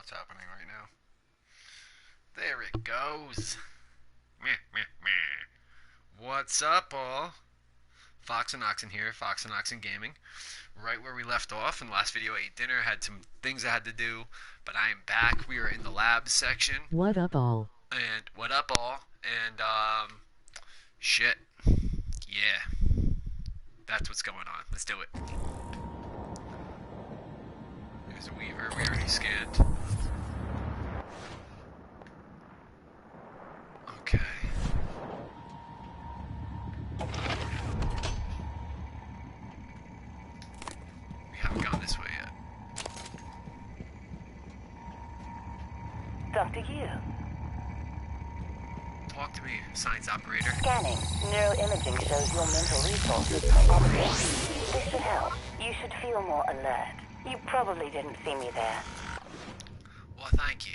what's happening right now. There it goes. Meh, meh, meh. What's up, all? Fox and Oxen here, Fox and Oxen Gaming. Right where we left off in the last video, I ate dinner, had some things I had to do, but I am back. We are in the lab section. What up, all? And what up, all? And, shit. Yeah. That's what's going on. Let's do it. There's a Weaver. We already scanned. Okay. We haven't gone this way yet. Dr. Yu. Talk to me, science operator. Scanning. Neuroimaging shows your mental resources are empty. This should help. You should feel more alert. You probably didn't see me there. Well, thank you.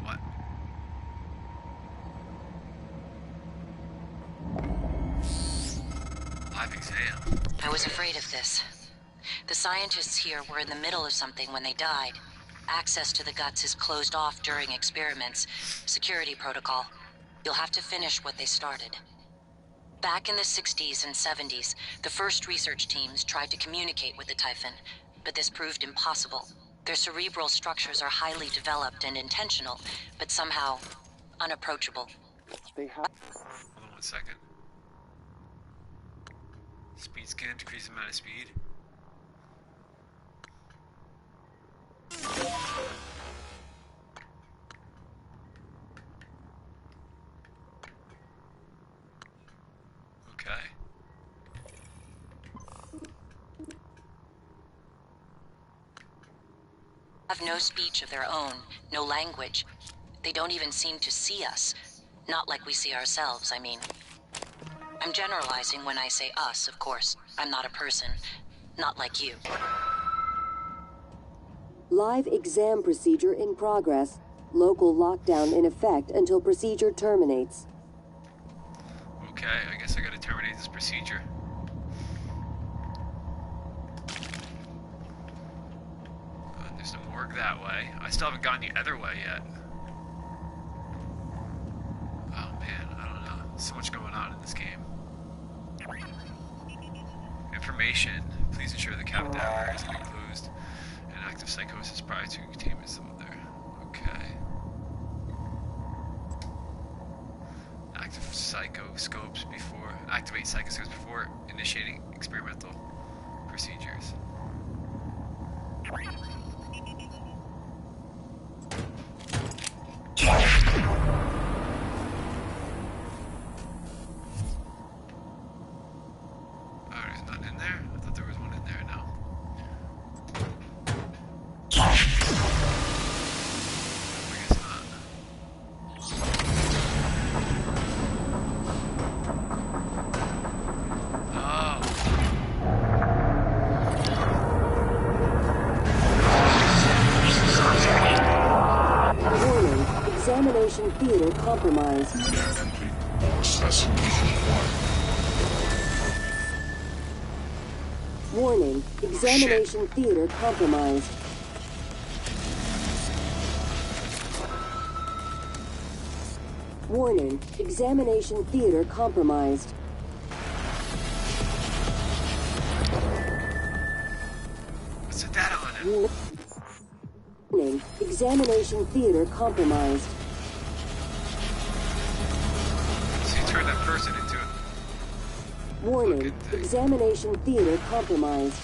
What? Live exam. I was afraid of this. The scientists here were in the middle of something when they died. Access to the guts is closed off during experiments. Security protocol. You'll have to finish what they started. Back in the 60s and 70s, the first research teams tried to communicate with the Typhon, but this proved impossible. Their cerebral structures are highly developed and intentional, but somehow unapproachable. Hold on 1 second. Speed scan, decrease amount of speed. Okay. Have no speech of their own, no language. They don't even seem to see us. Not like we see ourselves, I mean. I'm generalizing when I say us, of course. I'm not a person. Not like you. Live exam procedure in progress. Local lockdown in effect until procedure terminates. Okay, I guess I gotta terminate this procedure. There's the morgue that way. I still haven't gone the other way yet. Oh man, I don't know. So much going on in this game. Information. Please ensure the cadaver has been closed and active psychosis prior to containment is still there. Okay. Activate psychoscopes before initiating experimental procedures. Examination theater compromised. Warning, examination theater compromised. Warning, examination theater compromised. What's the data on it? Warning, examination theater compromised. So you turn that person into a... Warning, examination theater compromised.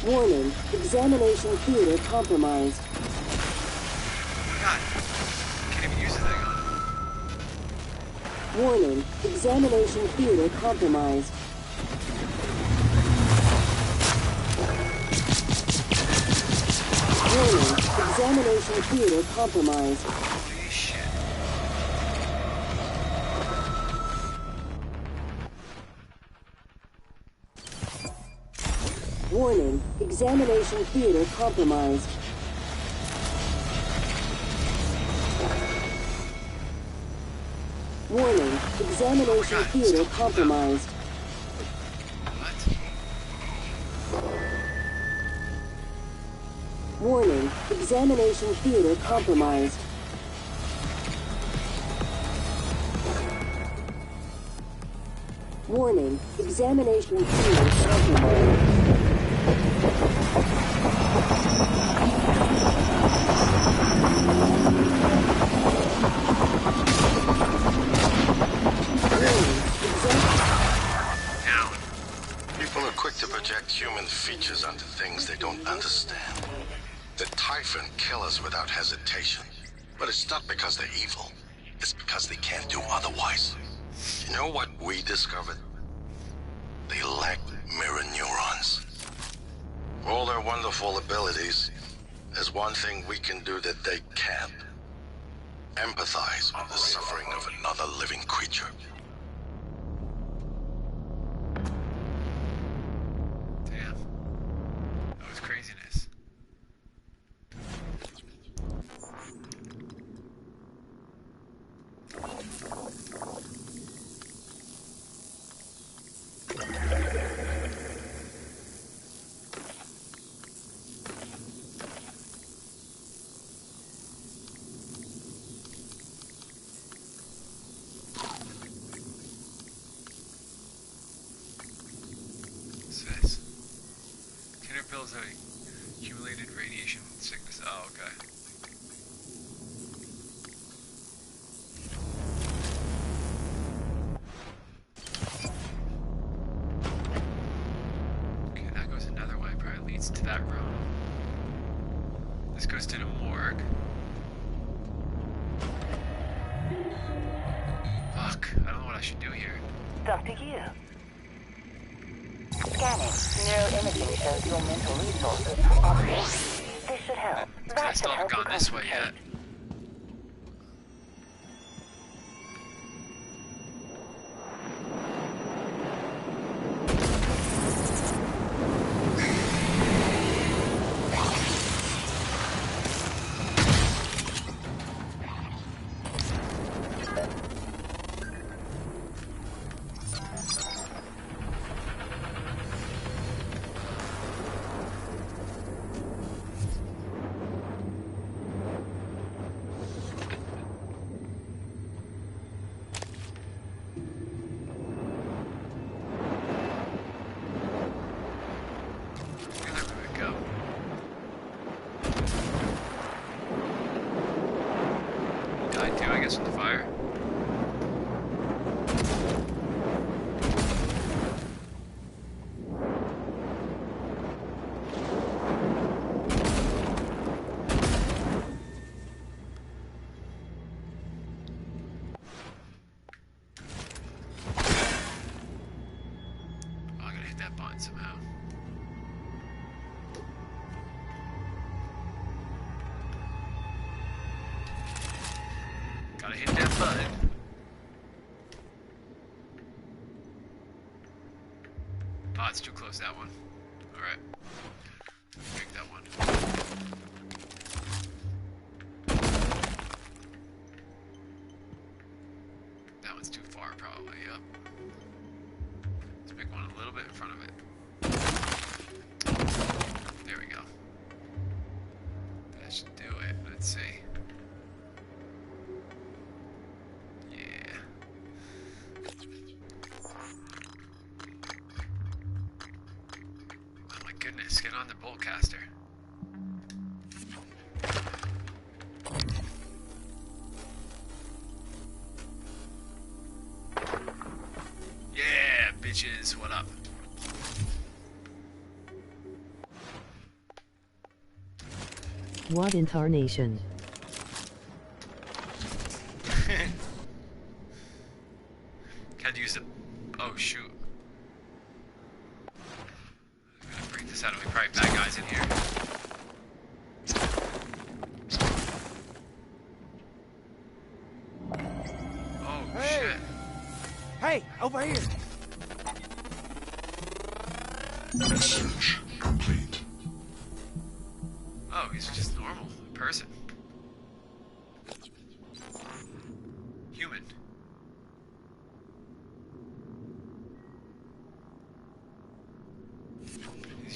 Warning, examination theater compromised. God, can't even use the thing on it. Warning, examination theater compromised. Warning, examination theater compromised. Holy shit. Warning, examination theater compromised. Warning, examination God, theater still compromised. What? Warning, examination theater compromised. Warning, examination theater compromised. Down. People are quick to project human features onto things they don't understand. The Typhon kill us without hesitation. But it's not because they're evil. It's because they can't do otherwise. You know what we discovered? They lack mirror neurons. For all their wonderful abilities, there's one thing we can do that they can't. Empathize with the suffering of another living creature. Damn. That was craziness. What's this? Tinner pills that accumulated radiation sickness. Oh, okay. Okay, that goes another way. Probably leads to that room. This goes to the morgue. Fuck, I don't know what I should do here. It's up to you. Scanning. Neuroimaging shows your mental resources are operating. This should help. I That still should haven't help you gone this way concentrate. yet. Where did it go? Died too, I guess, in the fire. Oh, I gotta hit that button somehow. Gotta hit that button. Oh, it's too close, that one. Alright. Break that one. That one's too far, probably, yep. Let's pick one a little bit in front of it. There we go. That should do it. Let's see. Yeah. Oh my goodness, get on the boltcaster. Yeah, bitches, what up? What in tarnation? Can't use the... Oh, shoot. I'm gonna break this out. We probably bad guys in here. Oh, shit. Hey, over here. Search complete. Oh, he's just normal. Person. Human.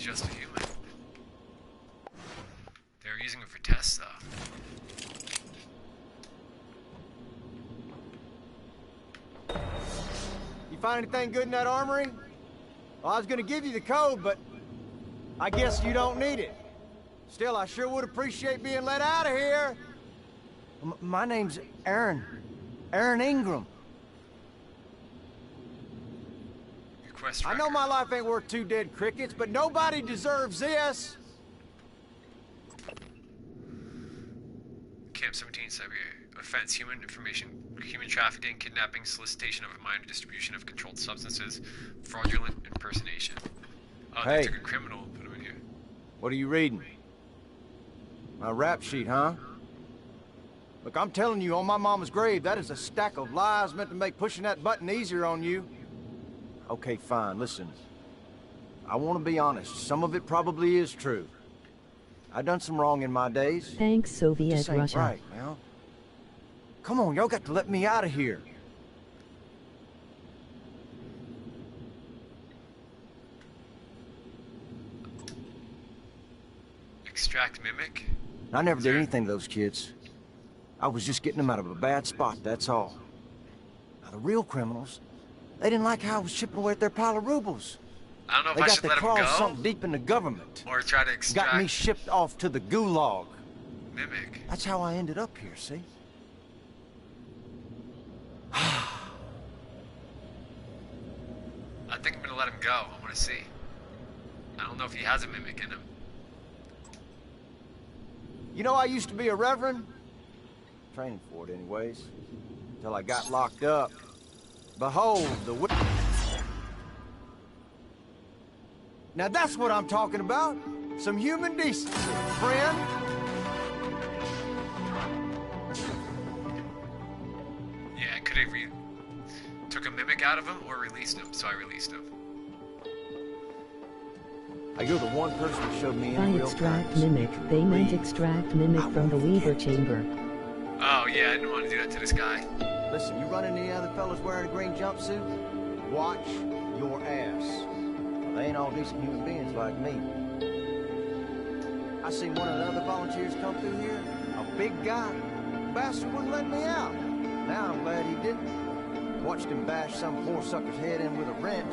just a human. They were using him for tests, though. You find anything good in that armory? Well, I was gonna give you the code, but I guess you don't need it. Still, I sure would appreciate being let out of here. My name's Aaron. Aaron Ingram. Your quest I know record. my life ain't worth 2 dead crickets, but nobody deserves this. Camp 17, Siberia. Offense: human trafficking, kidnapping, solicitation of a minor, distribution of controlled substances, fraudulent impersonation. Oh, Hey. they took a criminal and put him in here. What are you reading? My rap sheet, huh? Look, I'm telling you, on my mama's grave, that is a stack of lies meant to make pushing that button easier on you. Okay, fine, listen. I want to be honest. Some of it probably is true. I done some wrong in my days. Thanks, Soviet This ain't Russia. right, man. Come on, y'all got to let me out of here. Extract mimic. I never did anything to those kids. I was just getting them out of a bad spot, that's all. Now, the real criminals, they didn't like how I was chipping away at their pile of rubles. I don't know if They I got should their let him claws go something deep in the government. or try to extract Got me shipped off to the gulag. mimic. That's how I ended up here, see? I think I'm gonna let him go. I want to see. I don't know if he has a mimic in him. You know, I used to be a reverend. Training for it, anyways. Until I got locked up. Behold, the Now that's what I'm talking about. Some human decency, friend. Yeah, could have took a mimic out of him or released him, so I released him. You're the one person who showed me By any real extract kindness. mimic, they meant extract mimic from the Weaver chamber. Oh yeah, I didn't want to do that to this guy. Listen, you run into any other fellas wearing a green jumpsuit? Watch your ass. Well, they ain't all decent human beings like me. I seen one of the other volunteers come through here. A big guy. Bastard wouldn't let me out. Now I'm glad he didn't. Watched him bash some poor sucker's head in with a wrench.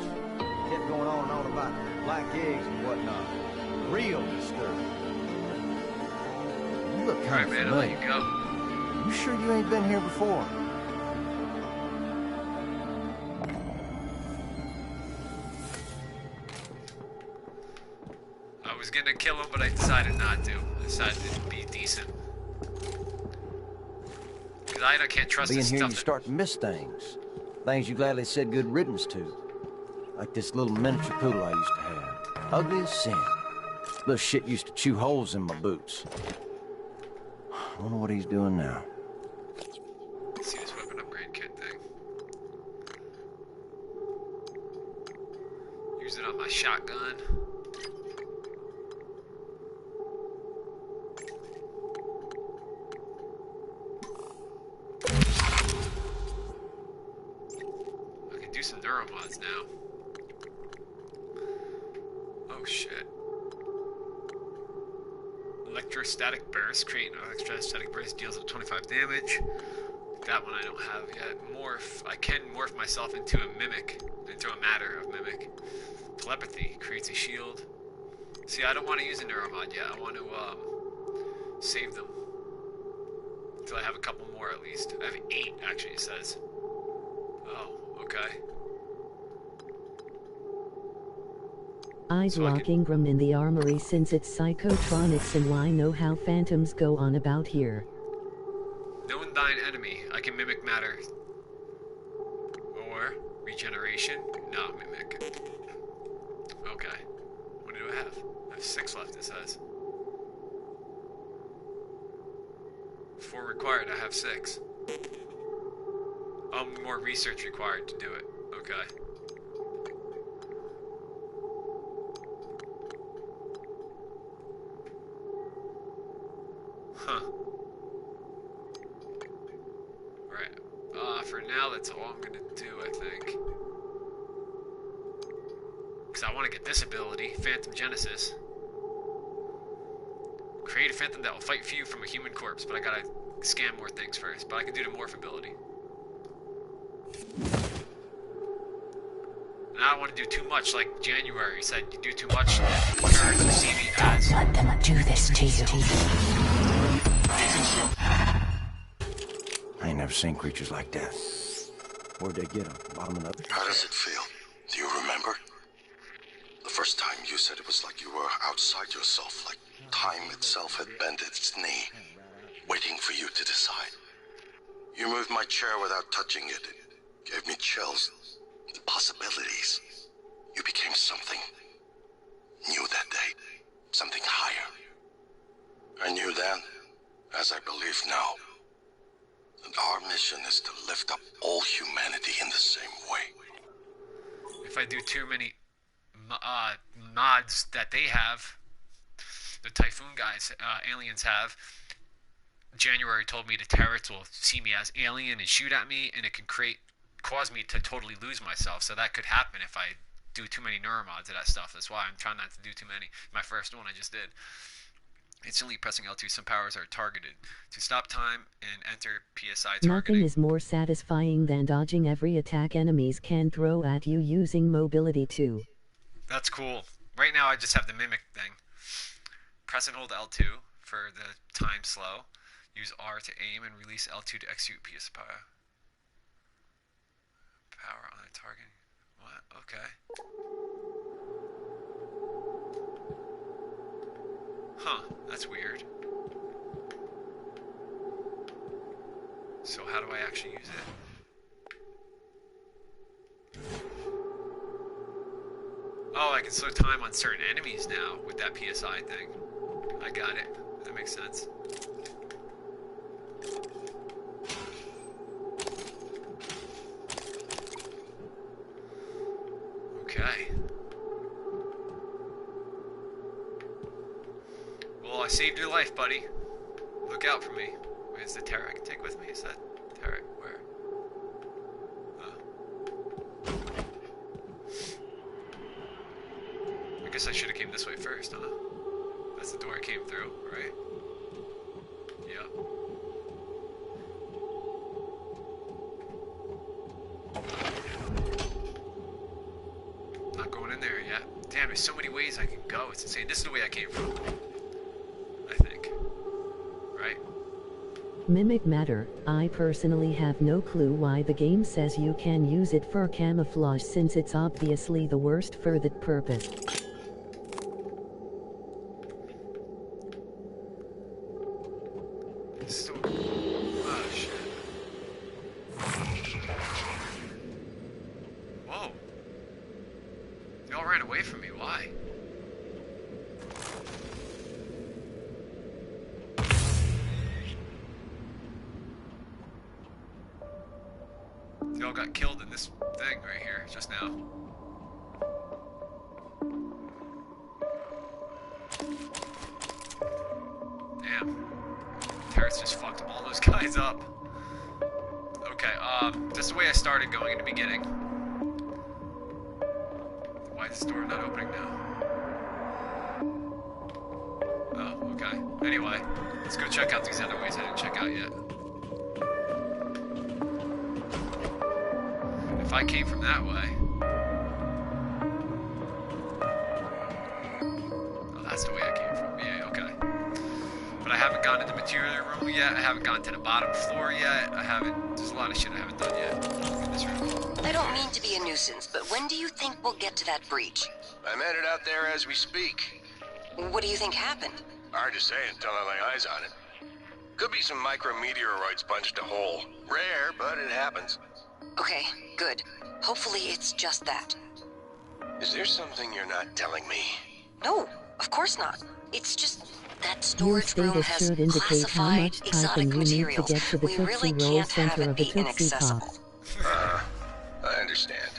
Kept going on and on about black eggs and whatnot. Real disturbing. You look Alright, kind of man, I'll let familiar. you go. You sure you ain't been here before? I was gonna kill him, but I decided not to. I decided to be decent. Because I can't trust Being this here, stuff. you start to miss things. Things you gladly said good riddance to. Like this little miniature poodle I used to have. Ugly as sin. Little shit used to chew holes in my boots. I wonder what he's doing now. Let's see this weapon upgrade kit thing. Use it on my shotgun. I can do some neuromods now. Oh shit. Electrostatic burst. Create an electrostatic burst. Deals up 25 damage. That one I don't have yet. Morph. I can morph myself into a mimic. Into a matter of mimic. Telepathy. Creates a shield. See, I don't want to use a neuromod yet. I want to, save them. Until I have a couple more at least. I have 8, actually, it says. Oh, okay. Eyes So I lock can- Ingram in the armory since it's psychotronics and why know how phantoms go on about here. Known thine enemy. I can mimic matter. Or regeneration. No, mimic. Okay. What do I have? I have 6 left, it says. 4 required, I have 6. More research required to do it. Okay. Huh. Right. For now, that's all I'm gonna do, I think. Because Because I want to get this ability, Phantom Genesis. Create a phantom that will fight for you from a human corpse, but I gotta scan more things first. But I can do the morph ability. And I don't want to do too much, like January said, you do too much, turns to see me as... Let them do this to you. I ain't never seen creatures like that. Where'd they get them? Bottoming up? How does it feel? Do you remember? The first time you said it was like you were outside yourself, like time itself had bent its knee, waiting for you to decide. You moved my chair without touching it. It gave me chills. The possibilities. You became something new that day. Something higher. I knew then, as I believe now, that our mission is to lift up all humanity in the same way. If I do too many mods that they have, the Typhoon guys, aliens have, January told me the turrets will see me as alien and shoot at me, and it can cause me to totally lose myself. So that could happen if I do too many neuromods of that stuff. That's why I'm trying not to do too many. My first one I just did. Instantly pressing L2, some powers are targeted. To stop time and enter PSI targeting. Nothing is more satisfying than dodging every attack enemies can throw at you using mobility 2. That's cool. Right now I just have the mimic thing. Press and hold L2 for the time slow. Use R to aim and release L2 to execute PSI power on a target. What? Okay. Huh, that's weird. So how do I actually use it? Oh, I can slow time on certain enemies now with that PSI thing. I got it. That makes sense. Okay. Well, I saved your life, buddy. Look out for me. Wait, is the turret I can take with me? Is that turret? Where? I guess I should have came this way first, huh? That's the door I came through, right? Yep. Not going in there yet. Damn, there's so many ways I can go. It's insane. This is the way I came from. I think. Right? Mimic matter. I personally have no clue why the game says you can use it for camouflage, since it's obviously the worst for that purpose. So, oh shit. Whoa. They all ran away from me. Why? They all got killed in this thing right here just now. Damn. Terrence just fucked all those guys up. Okay, this is the way I started going in the beginning. Why is this door not opening now? Oh, okay. Anyway, let's go check out these other ways I didn't check out yet. If I came from that way... Oh, that's the way I came from. Yeah, okay. But I haven't gone to the material room yet. I haven't gone to the bottom floor yet. I haven't... There's a lot of shit I haven't done yet in this room. I don't mean to be a nuisance, but when do you think we'll get to that breach? I'm headed out there as we speak. What do you think happened? Hard to say until I lay eyes on it. Could be some micrometeoroids punched a hole. Rare, but it happens. Okay, good. Hopefully it's just that. Is there something you're not telling me? No, of course not. It's just that Your storage room status has should indicate how classified much exotic typing you need to materials. get to the We Tootsie really Roll can't have center it of the be Tootsie inaccessible. Pops. I understand.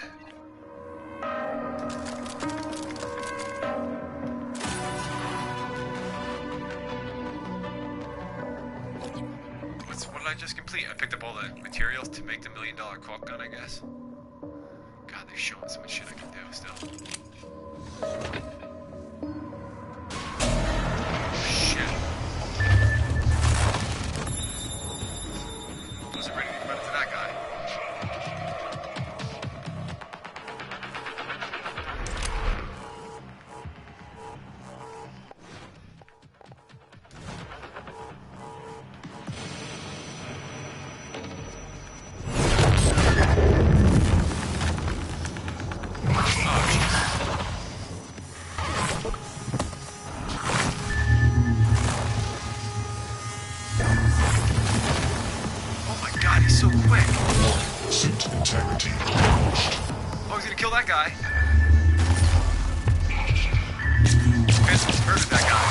What did I just complete? I picked up all the materials to make the $1 million caulk gun, I guess. God, they're showing so much shit I can do still. Shit. Wasn't ready to run into that guy. Oh my god, he's so quick. Suit integrity acknowledged. Oh, he's gonna kill that guy. Pencils murdered that guy.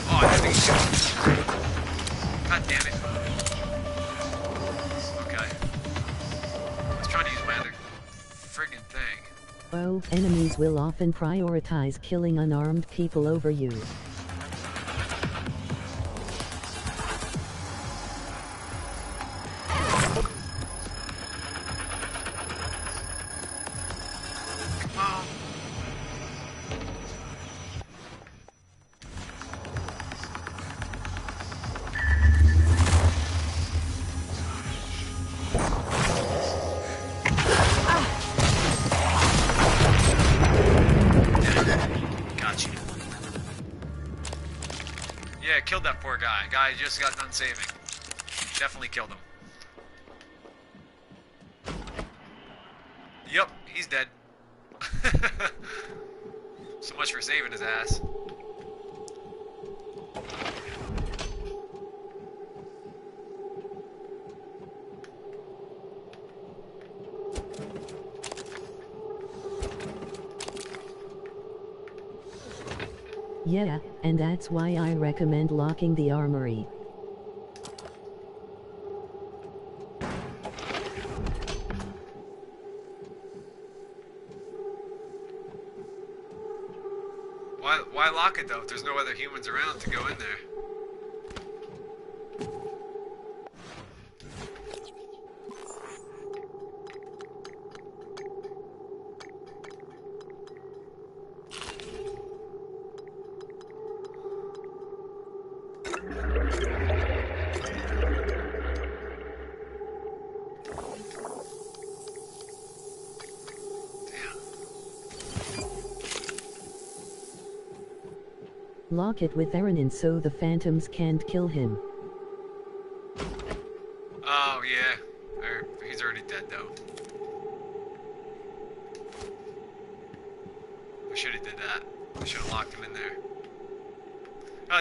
Oh, I think he killed him. God damn it. Okay. I was trying to use my other friggin' thing. Oh, enemies will often prioritize killing unarmed people over you. Come on. Got you. Yeah, killed that poor guy. Guy just got done saving. Definitely killed him. Yep, he's dead. So much for saving his ass. Yeah, and that's why I recommend locking the armory. Why lock it though if there's no other humans around to go in there? Lock it with Erenin so the phantoms can't kill him. Oh yeah, he's already dead though. I should have did that. I should have locked him in there.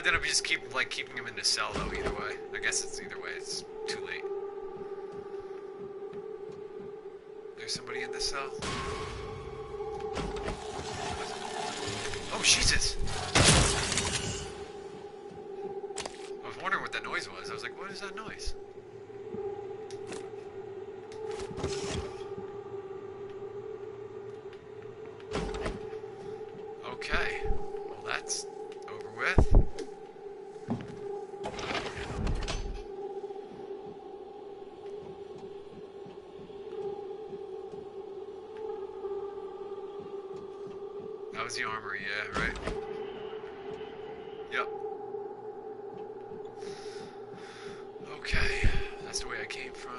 Then I'd just keeping him in the cell though. Either way, I guess it's either way. It's too late. There's somebody in the cell. Oh Jesus! I was wondering what that noise was. I was like, what is that noise? Okay. Well, that's over with. That was the armory, yeah, right? Yep. Okay, that's the way I came from.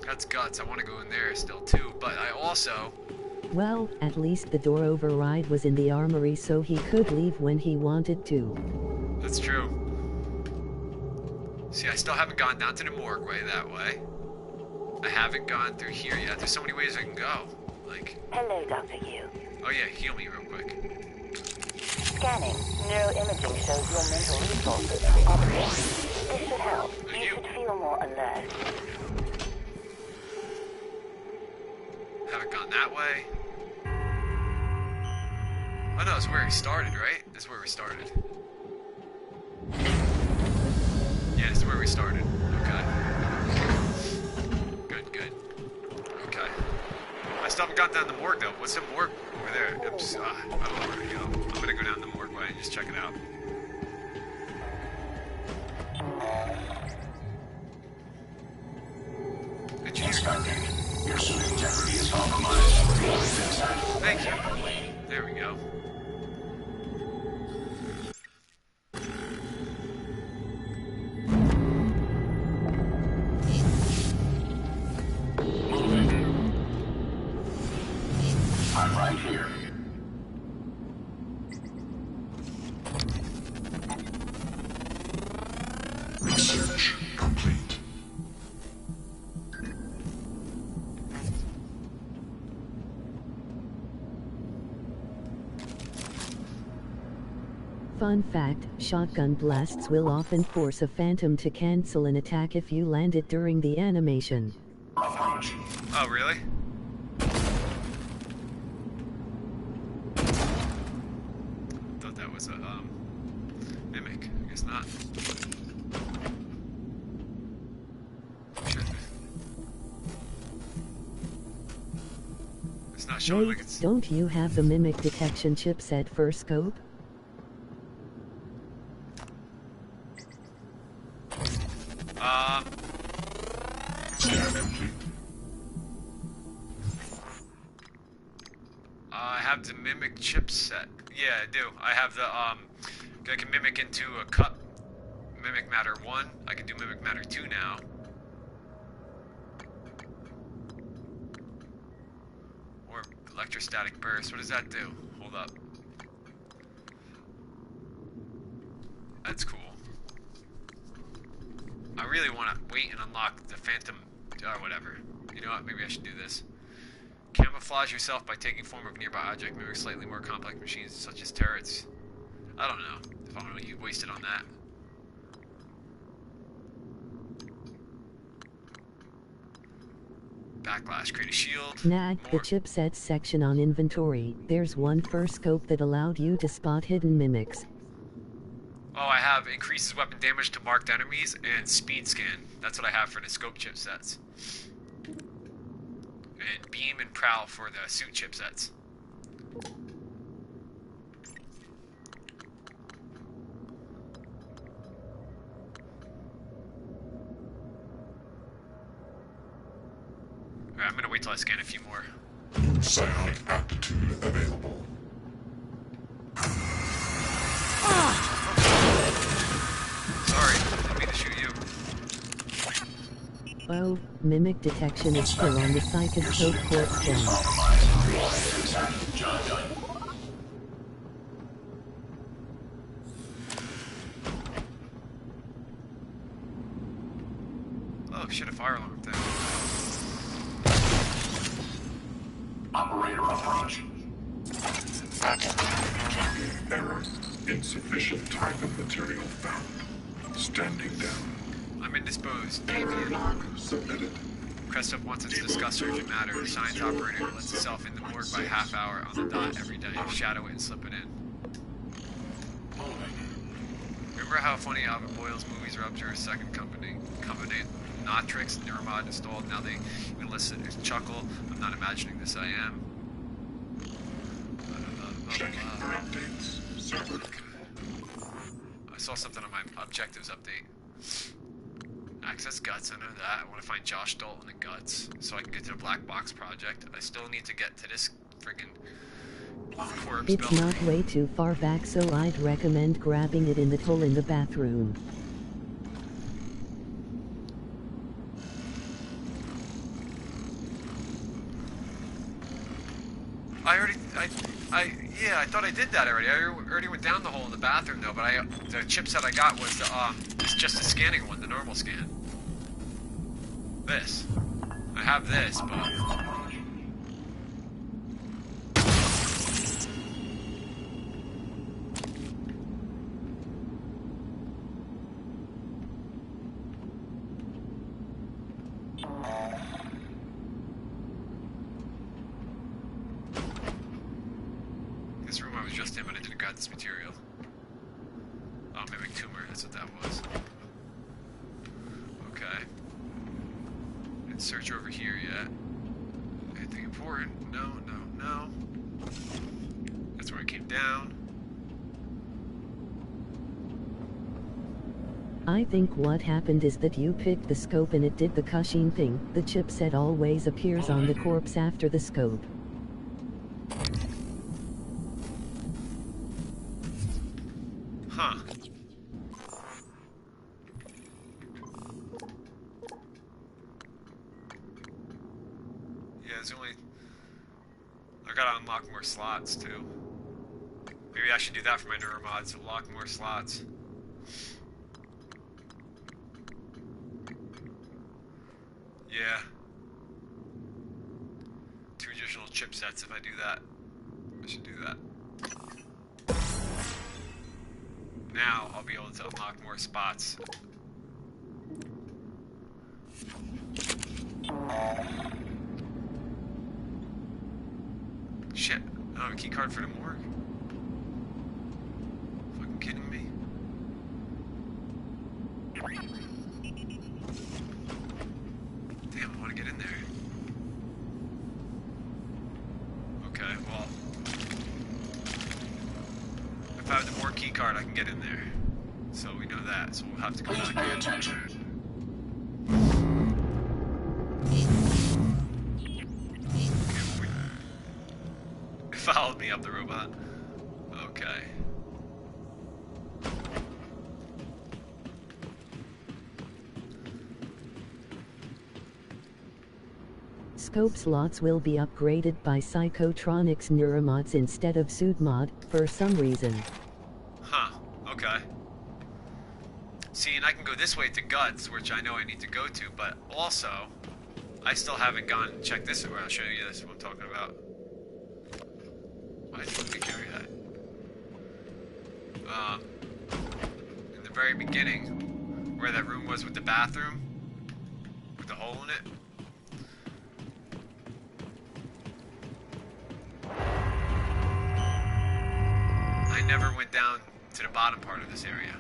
That's guts. I want to go in there still too, but I also... Well, at least the door override was in the armory so he could leave when he wanted to. That's true. See, I still haven't gone down to the morgue way that way. I haven't gone through here yet. There's so many ways I can go. Like... Hello, Dr. Yu. Oh yeah, heal me real quick. Scanning. Neuroimaging shows your mental resources are optimal. This should help. You should feel more alert. Haven't gone that way. Oh no, it's where he started, right? This is where we started. Yeah, this is where we started. Okay. Good, good. still haven't got down the morgue though. What's the morgue over there? Oops, I don't know where to go. I'm gonna go down the morgue way and just check it out. Inspecting. Your suit integrity is compromised. Thank you. There we go. I'm right here. Research complete. Fun fact, shotgun blasts will often force a phantom to cancel an attack if you land it during the animation. Oh, really? Thought that was a, mimic. I guess not. Shit. It's not showing like Wait, it's... don't you have the mimic detection chipset for scope? Scan complete. I have the mimic chipset. Yeah, I do. I have the, I can mimic into a cup. Mimic matter 1. I can do mimic matter 2 now. Or electrostatic burst. What does that do? Hold up. That's cool. I really want to wait and unlock the phantom, or whatever. You know what? Maybe I should do this. Camouflage yourself by taking form of nearby object, mimic slightly more complex machines such as turrets. I don't know if I'm going to waste it on that. Backlash, create a shield. Nag, the chipsets section on inventory. There's one for scope that allowed you to spot hidden mimics. Oh, I have increases weapon damage to marked enemies and speed scan. That's what I have for the scope chipsets. And beam and prowl for the suit chipsets. Alright, I'm gonna wait till I scan a few more. Psionic aptitude available. Sorry, didn't mean to shoot you. Oh, mimic detection is still on the Psychoscope Corp scan. Oh, shit, a fire alarm thing. Operator approach. Error. Insufficient type of material found. Standing down. I'm indisposed. Deviant. Submitted. Crestov wants us to discuss urgent matter. Science operator lets itself in the morgue by half hour on the dot every day. Shadow it and slip it in. Remember how funny Alvin Boyle's movies are up to her second company? Notrix, Neuromod installed. Now they even listen to chuckle. I'm not imagining this, I am. Checking for updates. Server. I saw something on my objectives update. Access Guts, I know that. I want to find Josh Dalton and Guts so I can get to the Black Box project. I still need to get to this friggin' corpse It's building. not way too far back, so I'd recommend grabbing it in the hole in the bathroom. Yeah, I thought I did that already. I already went down the hole in the bathroom though, but the chipset I got was the, it's just a scanning one, the normal scan. This. I have this, but... This room I was just in, but I didn't grab this material. Oh, mimic tumor, that's what that was. Okay. Didn't search over here yet. Anything important. No, no, no. That's where I came down. I think what happened is that you picked the scope and it did the Cushing thing. The chipset always appears on the corpse after the scope. Huh. Yeah, there's only... I gotta unlock more slots, too. Maybe I should do that for my neuromods, unlock more slots. Yeah. 2 additional chipsets if I do that. I should do that. Now I'll be able to unlock more spots. Shit, I don't have a key card for the morgue. Fucking kidding me? Damn, I want to get in there. Okay, well. If I have the morgue key card, I can get in there. So we know that, so we'll have to go Please back pay in. attention. It followed me up the robot. Okay. Scope slots will be upgraded by Psychotronics neuromods instead of Suitmod, for some reason. Huh, okay. See, and I can go this way to Guts, which I know I need to go to, but also, I still haven't gone and checked this where I'll show you this, what I'm talking about. Why did you carry that? In the very beginning, where that room was with the bathroom, with the hole in it. I never went down to the bottom part of this area.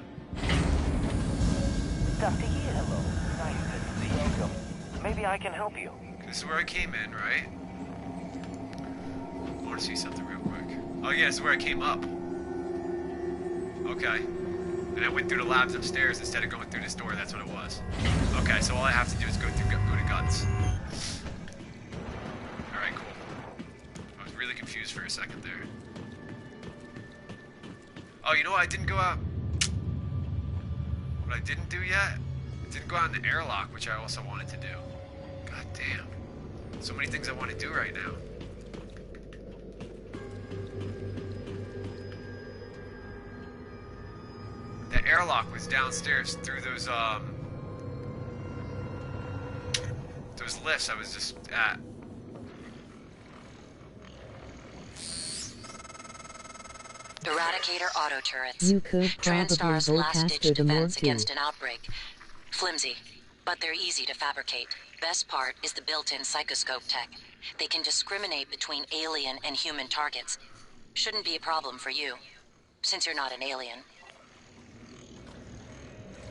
Dr. Yi, hello. Nice to see you. Welcome. Maybe I can help you. This is where I came in, right? I want to see something real quick. Oh yeah, this is where I came up. Okay. And I went through the labs upstairs instead of going through this door, that's what it was. Okay, so all I have to do is go to Guts. Alright, cool. I was really confused for a second there. Oh, you know what? I didn't go out... What I didn't do yet? I didn't go out in the airlock, which I also wanted to do. God damn. So many things I want to do right now. The airlock was downstairs through those lifts I was just at. Eradicator auto turrets. You could probably TranStar's last-ditch Volcaster the morgue defense too. against an outbreak. Flimsy, but they're easy to fabricate. Best part is the built-in psychoscope tech. They can discriminate between alien and human targets. Shouldn't be a problem for you, since you're not an alien.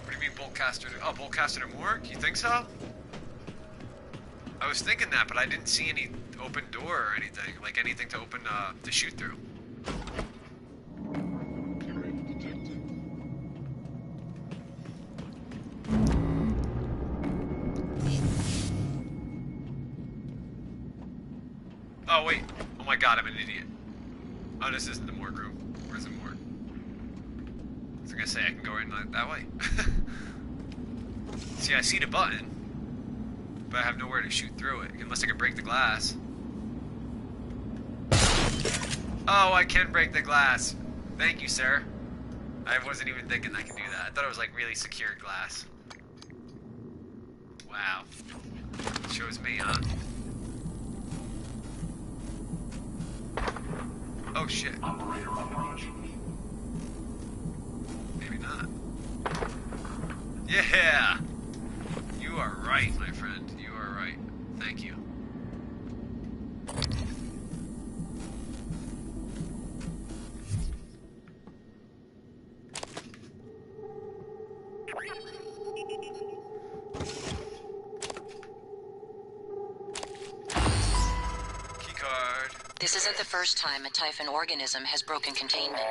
What do you mean Boltcaster? Oh, Boltcaster to morgue? You think so? I was thinking that, but I didn't see any open door or anything. Like anything to open, to shoot through. Oh, wait. Oh my god, I'm an idiot. Oh, this isn't the morgue room. Where's the morgue? I was gonna say I can go in that way. See, I see the button, but I have nowhere to shoot through it, unless I can break the glass. Oh, I can break the glass. Thank you, sir. I wasn't even thinking I could do that. I thought it was like really secured glass. Wow. Shows me, huh? Oh shit. Operator approach. Maybe not. Yeah! You are right, my friend. You are right. Thank you. This isn't the first time a Typhon organism has broken containment.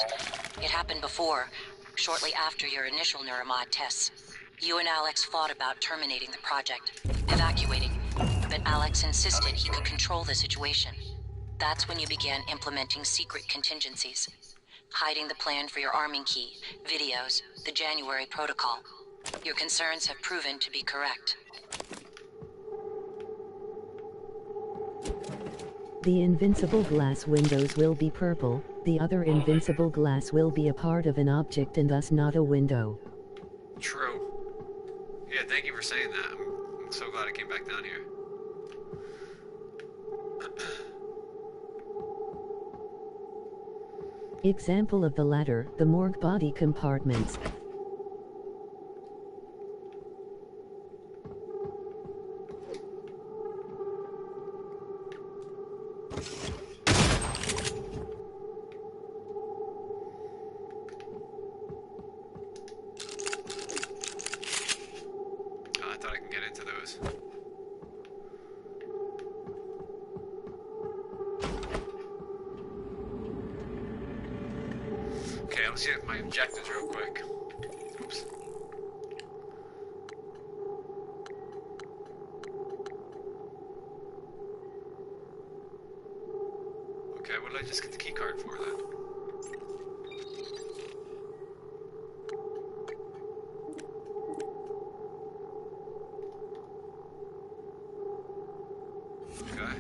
It happened before, shortly after your initial neuromod tests. You and Alex fought about terminating the project, evacuating, but Alex insisted he could control the situation. That's when you began implementing secret contingencies, hiding the plan for your arming key, videos, the January protocol. Your concerns have proven to be correct. The invincible glass windows will be purple, the other invincible glass will be a part of an object and thus not a window. True. Yeah, thank you for saying that. I'm so glad I came back down here. Example of the latter, the morgue body compartments. I thought I could get into those. Okay, let's see my objectives real quick. Oops. Okay, what did I just get the key card for then? Okay.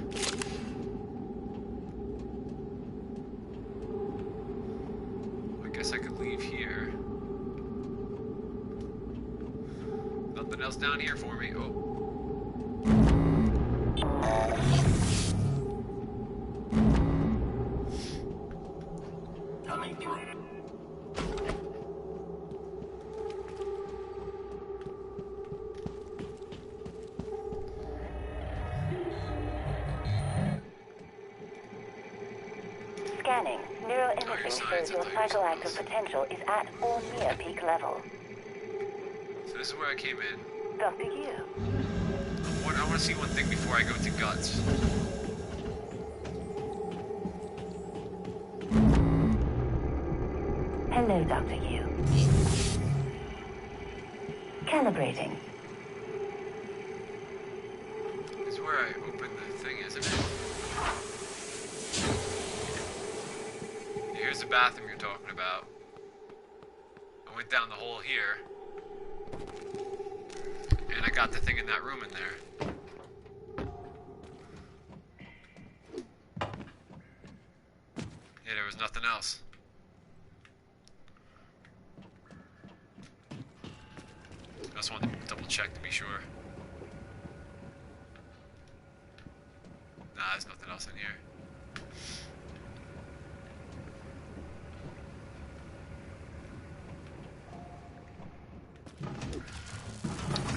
I guess I could leave here. Nothing else down here for me. Oh. Coming through. Scanning. Neuroimaging shows your psychoactive potential is at or near peak level. So this is where I came in. Dr. Yu. I want to see one thing before I go to guts. Hello, Dr. Yu. Calibrating. This is where I open the thing, isn't it? Here's the bathroom you're talking about. I went down the hole here. And I got the thing in that room in there. Yeah, there was nothing else. I just wanted to double check to be sure. Nah, there's nothing else in here.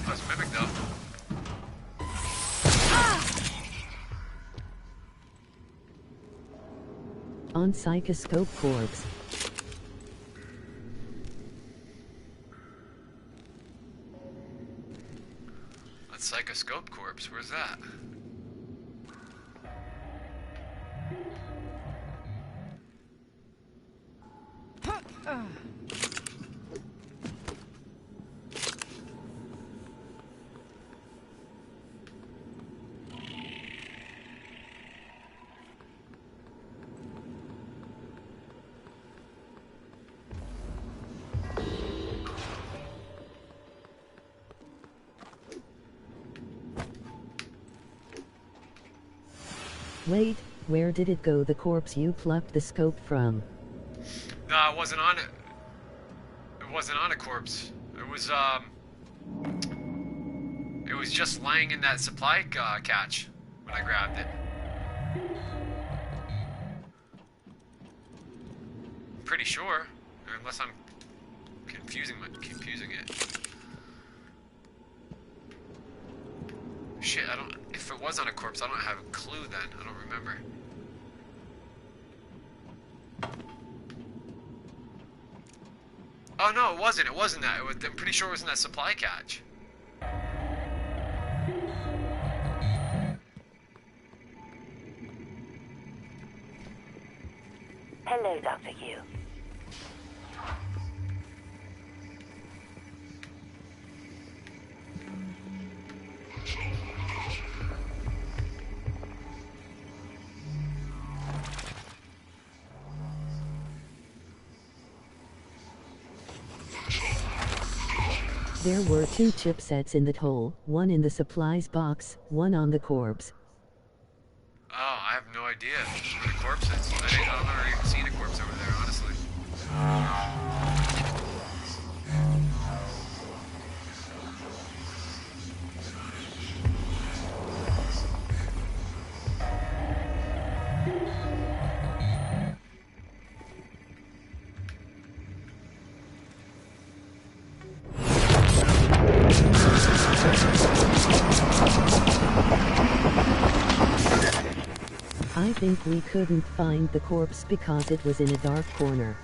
That's Mimic though. On Psychoscope Corps. That's Psychoscope Corps. Where's that? Wait, where did it go, the corpse you plucked the scope from? No, it wasn't on it. It wasn't on a corpse. It was just laying in that supply catch when I grabbed it. Pretty sure, unless I'm confusing it. Shit, if it was on a corpse, I don't have a clue then. I don't remember. Oh no, it wasn't. It wasn't that. I'm pretty sure it was in that supply catch. Hello, Dr. Yu. There were 2 chipsets in that hole, one in the supplies box, one on the corpse. Oh, I have no idea where the corpse is. I've never even seen a corpse over there, honestly. I think we couldn't find the corpse because it was in a dark corner.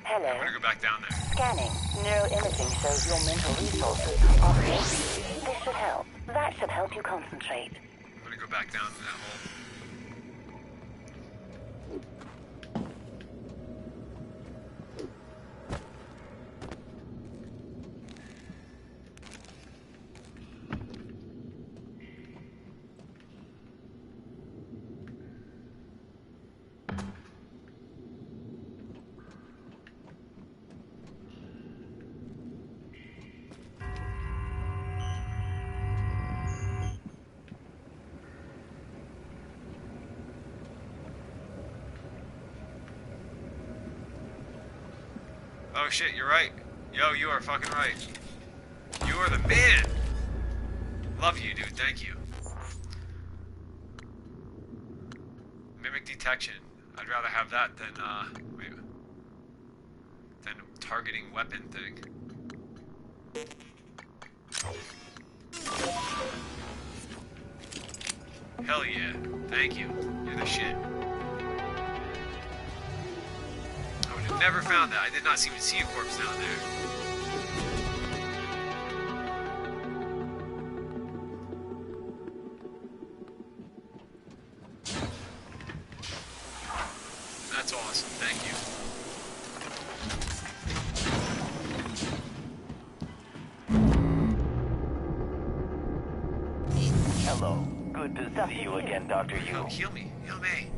Hello. I'm gonna go back down there. Scanning. Neuroimaging shows your mental resources are full. This should help. That should help you concentrate. I'm gonna go back down to that hole. Oh shit, you're right. Yo, you are fucking right. You are the man! Love you, dude. Thank you. Mimic detection. I'd rather have that than, than targeting weapon thing. Hell yeah. Thank you. You're the shit. I would have never found that. I did not even see a corpse down there. That's awesome. Thank you. Hello. Good to see you again, Dr. Yu. Oh, heal me. Heal me.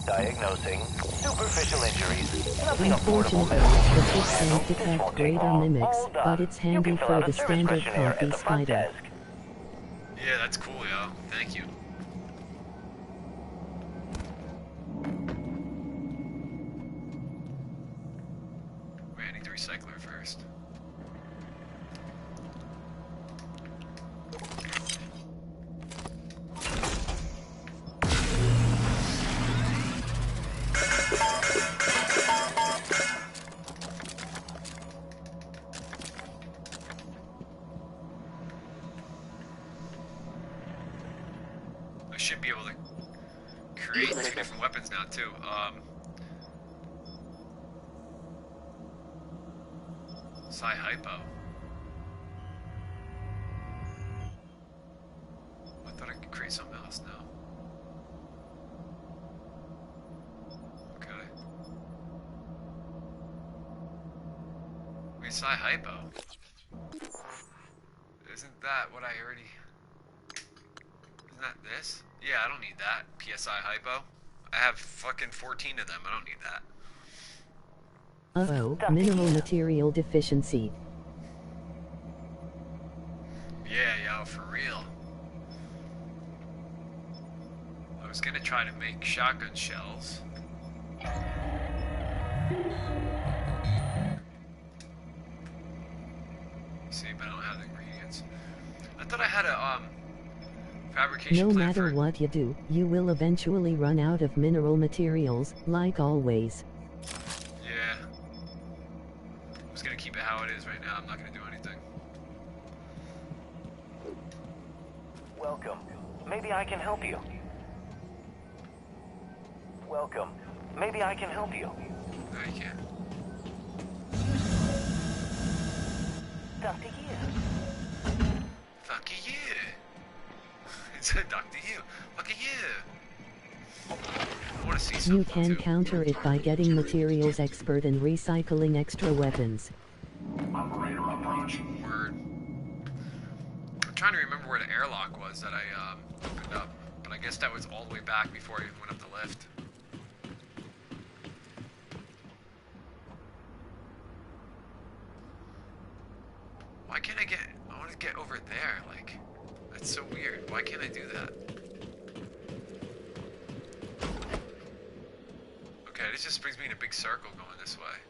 Diagnosing superficial injuries. Nothing affordable Unfortunately, medical the care. chip can't This detect won't take greater long. mimics, All done. but it's You handy can fill for out the a service standard questionnaire copy at the front spider. desk. Yeah, that's cool, yo. Thank you. Wait, I need the recycler first. I should be able to create 2 different weapons now, too. Psy-Hypo. I thought I could create something else now. Okay. Wait, Psy-Hypo. Isn't that what I already... Isn't that this? Yeah, I don't need that. PSI Hypo. I have fucking 14 of them. I don't need that. Uh-oh, mineral material deficiency. Yeah, yo, for real. I was gonna try to make shotgun shells. See, but I don't have the ingredients. I thought I had a, fabrication No plan matter for... what you do, you will eventually run out of mineral materials, like always. Yeah. I'm just gonna keep it how it is right now. I'm not gonna do anything. Welcome. Maybe I can help you. Welcome. Maybe I can help you. No, you can't. Dr. Yu. Fuck you. Dr. Hugh, look at you. I want to see something You can too. counter it by getting materials expert and recycling extra weapons. Operator approach. Word. I'm trying to remember where the airlock was that I opened up, but I guess that was all the way back before I even went up the lift. Why can't I get... I want to get over there, like... That's so weird. Why can't I do that? Okay, this just brings me in a big circle going this way.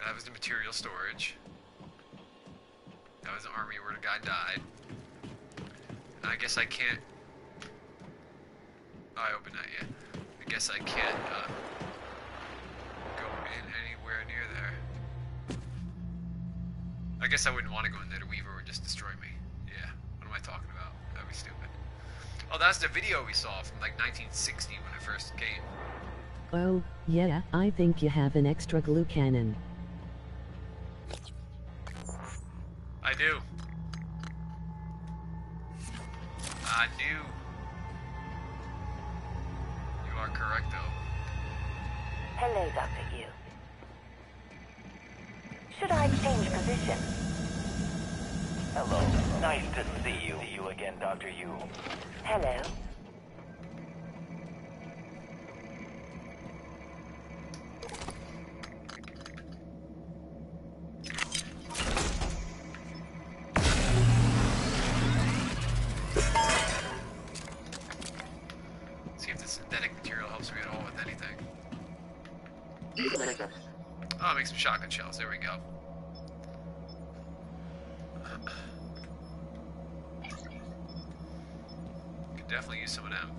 That was the material storage. That was the army where the guy died. And I guess I can't... Oh, I opened that yet. I guess I can't go in anywhere near there. I guess I wouldn't want to go in there. The Weaver would just destroy me. Yeah, what am I talking about? That'd be stupid. Oh, that's the video we saw from like 1960 when it first came. Oh, yeah, I think you have an extra glue cannon. I do. I do. You are correct, though. Hello, Dr. Yu. Should I change position? Hello. Nice to see you again, Dr. Yu. Hello. See if the synthetic material helps me at all with anything. Oh, make some shotgun shells. There we go. Could definitely use some of them.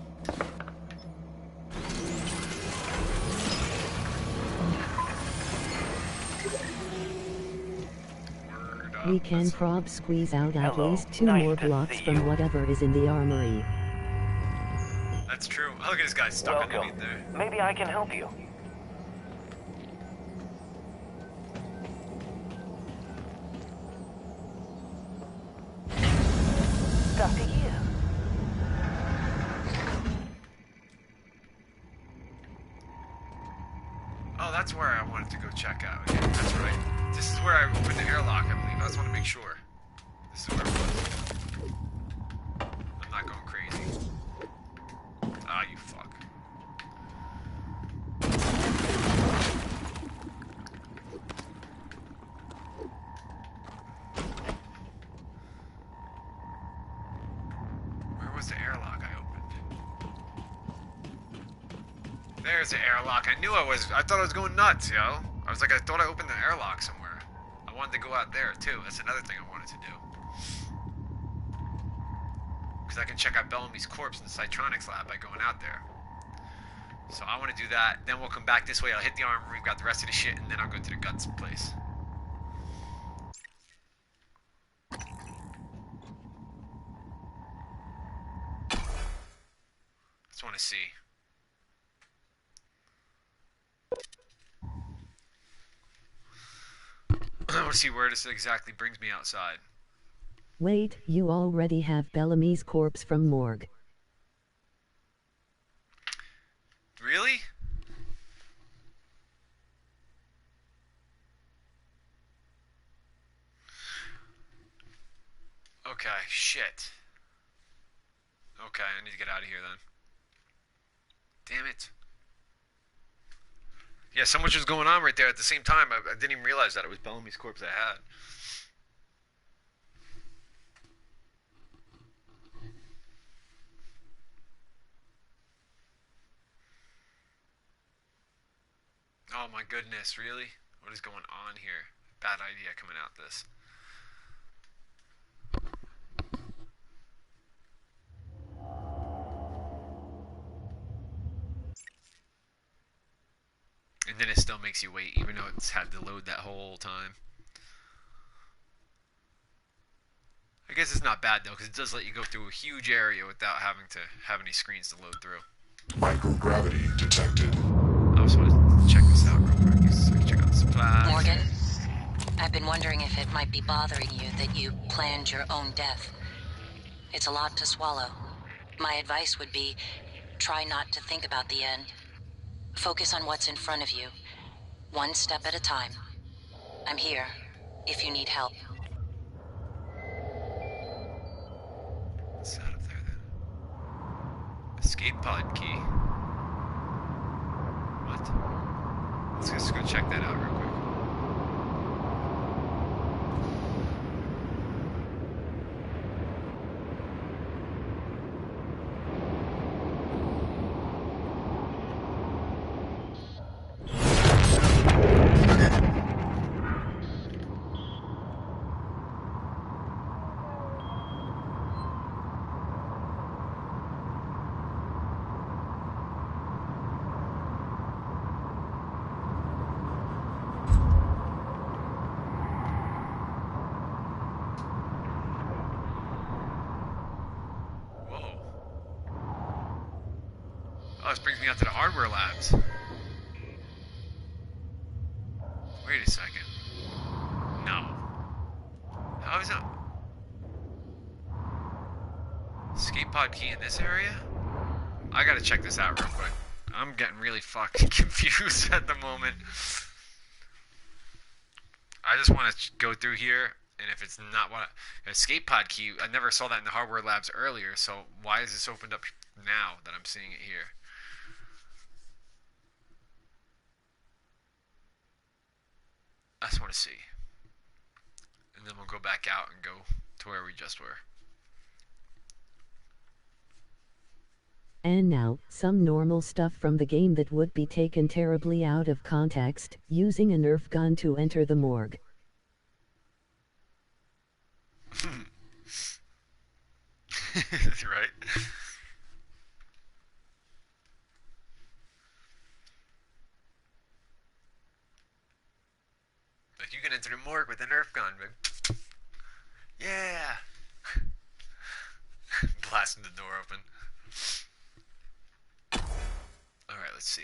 Word up. We can Let's- prob squeeze out at Hello, least 2 nice more to blocks see from you. whatever is in the armory. That's true. Oh, look at this guy stuck Welcome. underneath there. Maybe I can help you. Dr. Yu. Oh, that's where I wanted to go check out. Yeah, that's right. This is where I opened the airlock, I believe. I just want to make sure. This is where it was. I'm not going crazy. Ah, you fuck. Where was the airlock I opened? There's the airlock. I knew I thought I was going nuts, yo. I was like, I thought I opened the airlock somewhere. I wanted to go out there, too. That's another thing I wanted to do. Because I can check out Bellamy's corpse in the Cytronics lab by going out there. So I want to do that. Then we'll come back this way. I'll hit the armory. We've got the rest of the shit, and then I'll go to the guts place. Just want to see. I want to see where this exactly brings me outside. Wait, you already have Bellamy's corpse from morgue. Really? Okay, shit. Okay, I need to get out of here then. Damn it. Yeah, so much was going on right there at the same time. I didn't even realize that it was Bellamy's corpse I had. Oh my goodness, really? What is going on here? Bad idea coming out this. And then it still makes you wait, even though it's had to load that whole time. I guess it's not bad though, because it does let you go through a huge area without having to have any screens to load through. Microgravity detected. I just want to check this out real quick, so I can check out the supplies. Morgan, I've been wondering if it might be bothering you that you planned your own death. It's a lot to swallow. My advice would be, try not to think about the end. Focus on what's in front of you, one step at a time. I'm here, if you need help. What's that up there then? Escape pod key. What? Let's just go check that out real quick. Oh, this brings me out to the hardware labs. Wait a second. No. How is it? Escape pod key in this area? I gotta check this out real quick. I'm getting really fucking confused at the moment. I just want to go through here, and if it's not what escape pod key, I never saw that in the hardware labs earlier, so why is this opened up now that I'm seeing it here? I just want to see. And then we'll go back out and go to where we just were. And now, some normal stuff from the game that would be taken terribly out of context, using a Nerf gun to enter the morgue. Right? Like, you can enter the morgue with a Nerf gun, but yeah. Blasting the door open. Alright, let's see.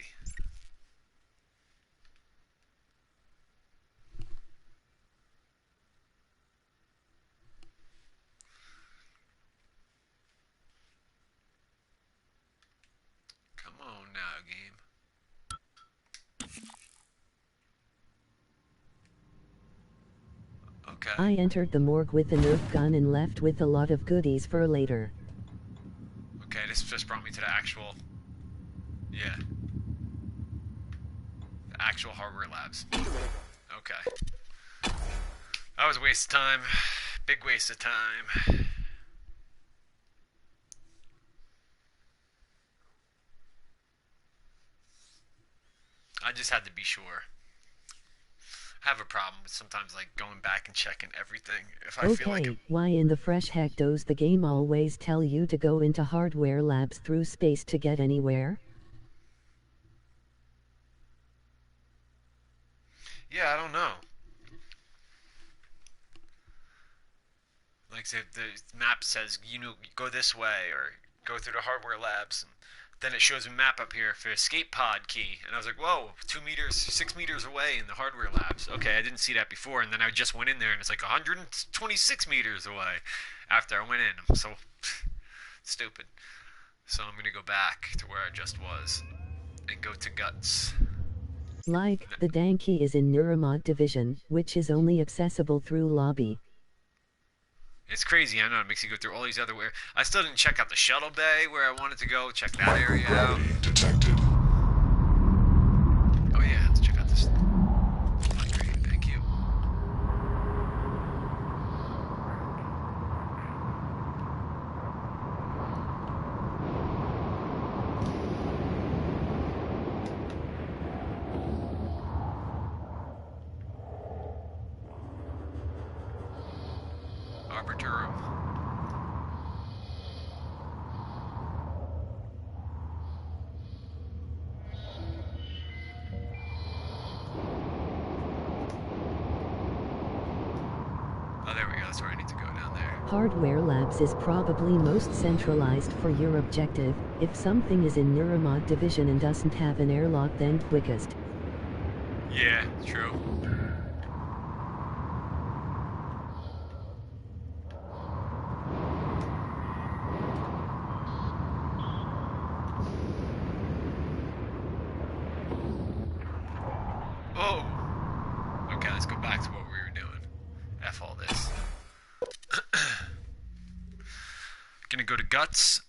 Come on now, game. Okay. I entered the morgue with a Nerf gun and left with a lot of goodies for later. Okay, this just brought me to the actual... Yeah. The actual hardware labs. Okay. That was a waste of time. Big waste of time. I just had to be sure. I have a problem with sometimes like going back and checking everything if I feel like why in the fresh heck does the game always tell you to go into hardware labs through space to get anywhere? Yeah, I don't know. Like if the map says, you know, go this way or go through the hardware labs, and then it shows a map up here for escape pod key, and I was like, whoa, 2 meters, 6 meters away in the hardware labs. Okay, I didn't see that before, and then I just went in there, and it's like 126 meters away after I went in. I'm so stupid. So I'm gonna go back to where I just was and go to guts. Like, the Danky is in Neuromod Division, which is only accessible through lobby. It's crazy, I know, it makes you go through all these other... I still didn't check out the shuttle bay where I wanted to go, check that area out. Detected. Oh yeah, let's check out this. Great, thank you. Arbitrorum. Oh, there we go. That's where I need to go down there. Hardware labs is probably most centralized for your objective. If something is in Neuromod Division and doesn't have an airlock, then quickest. Yeah, true. Guts.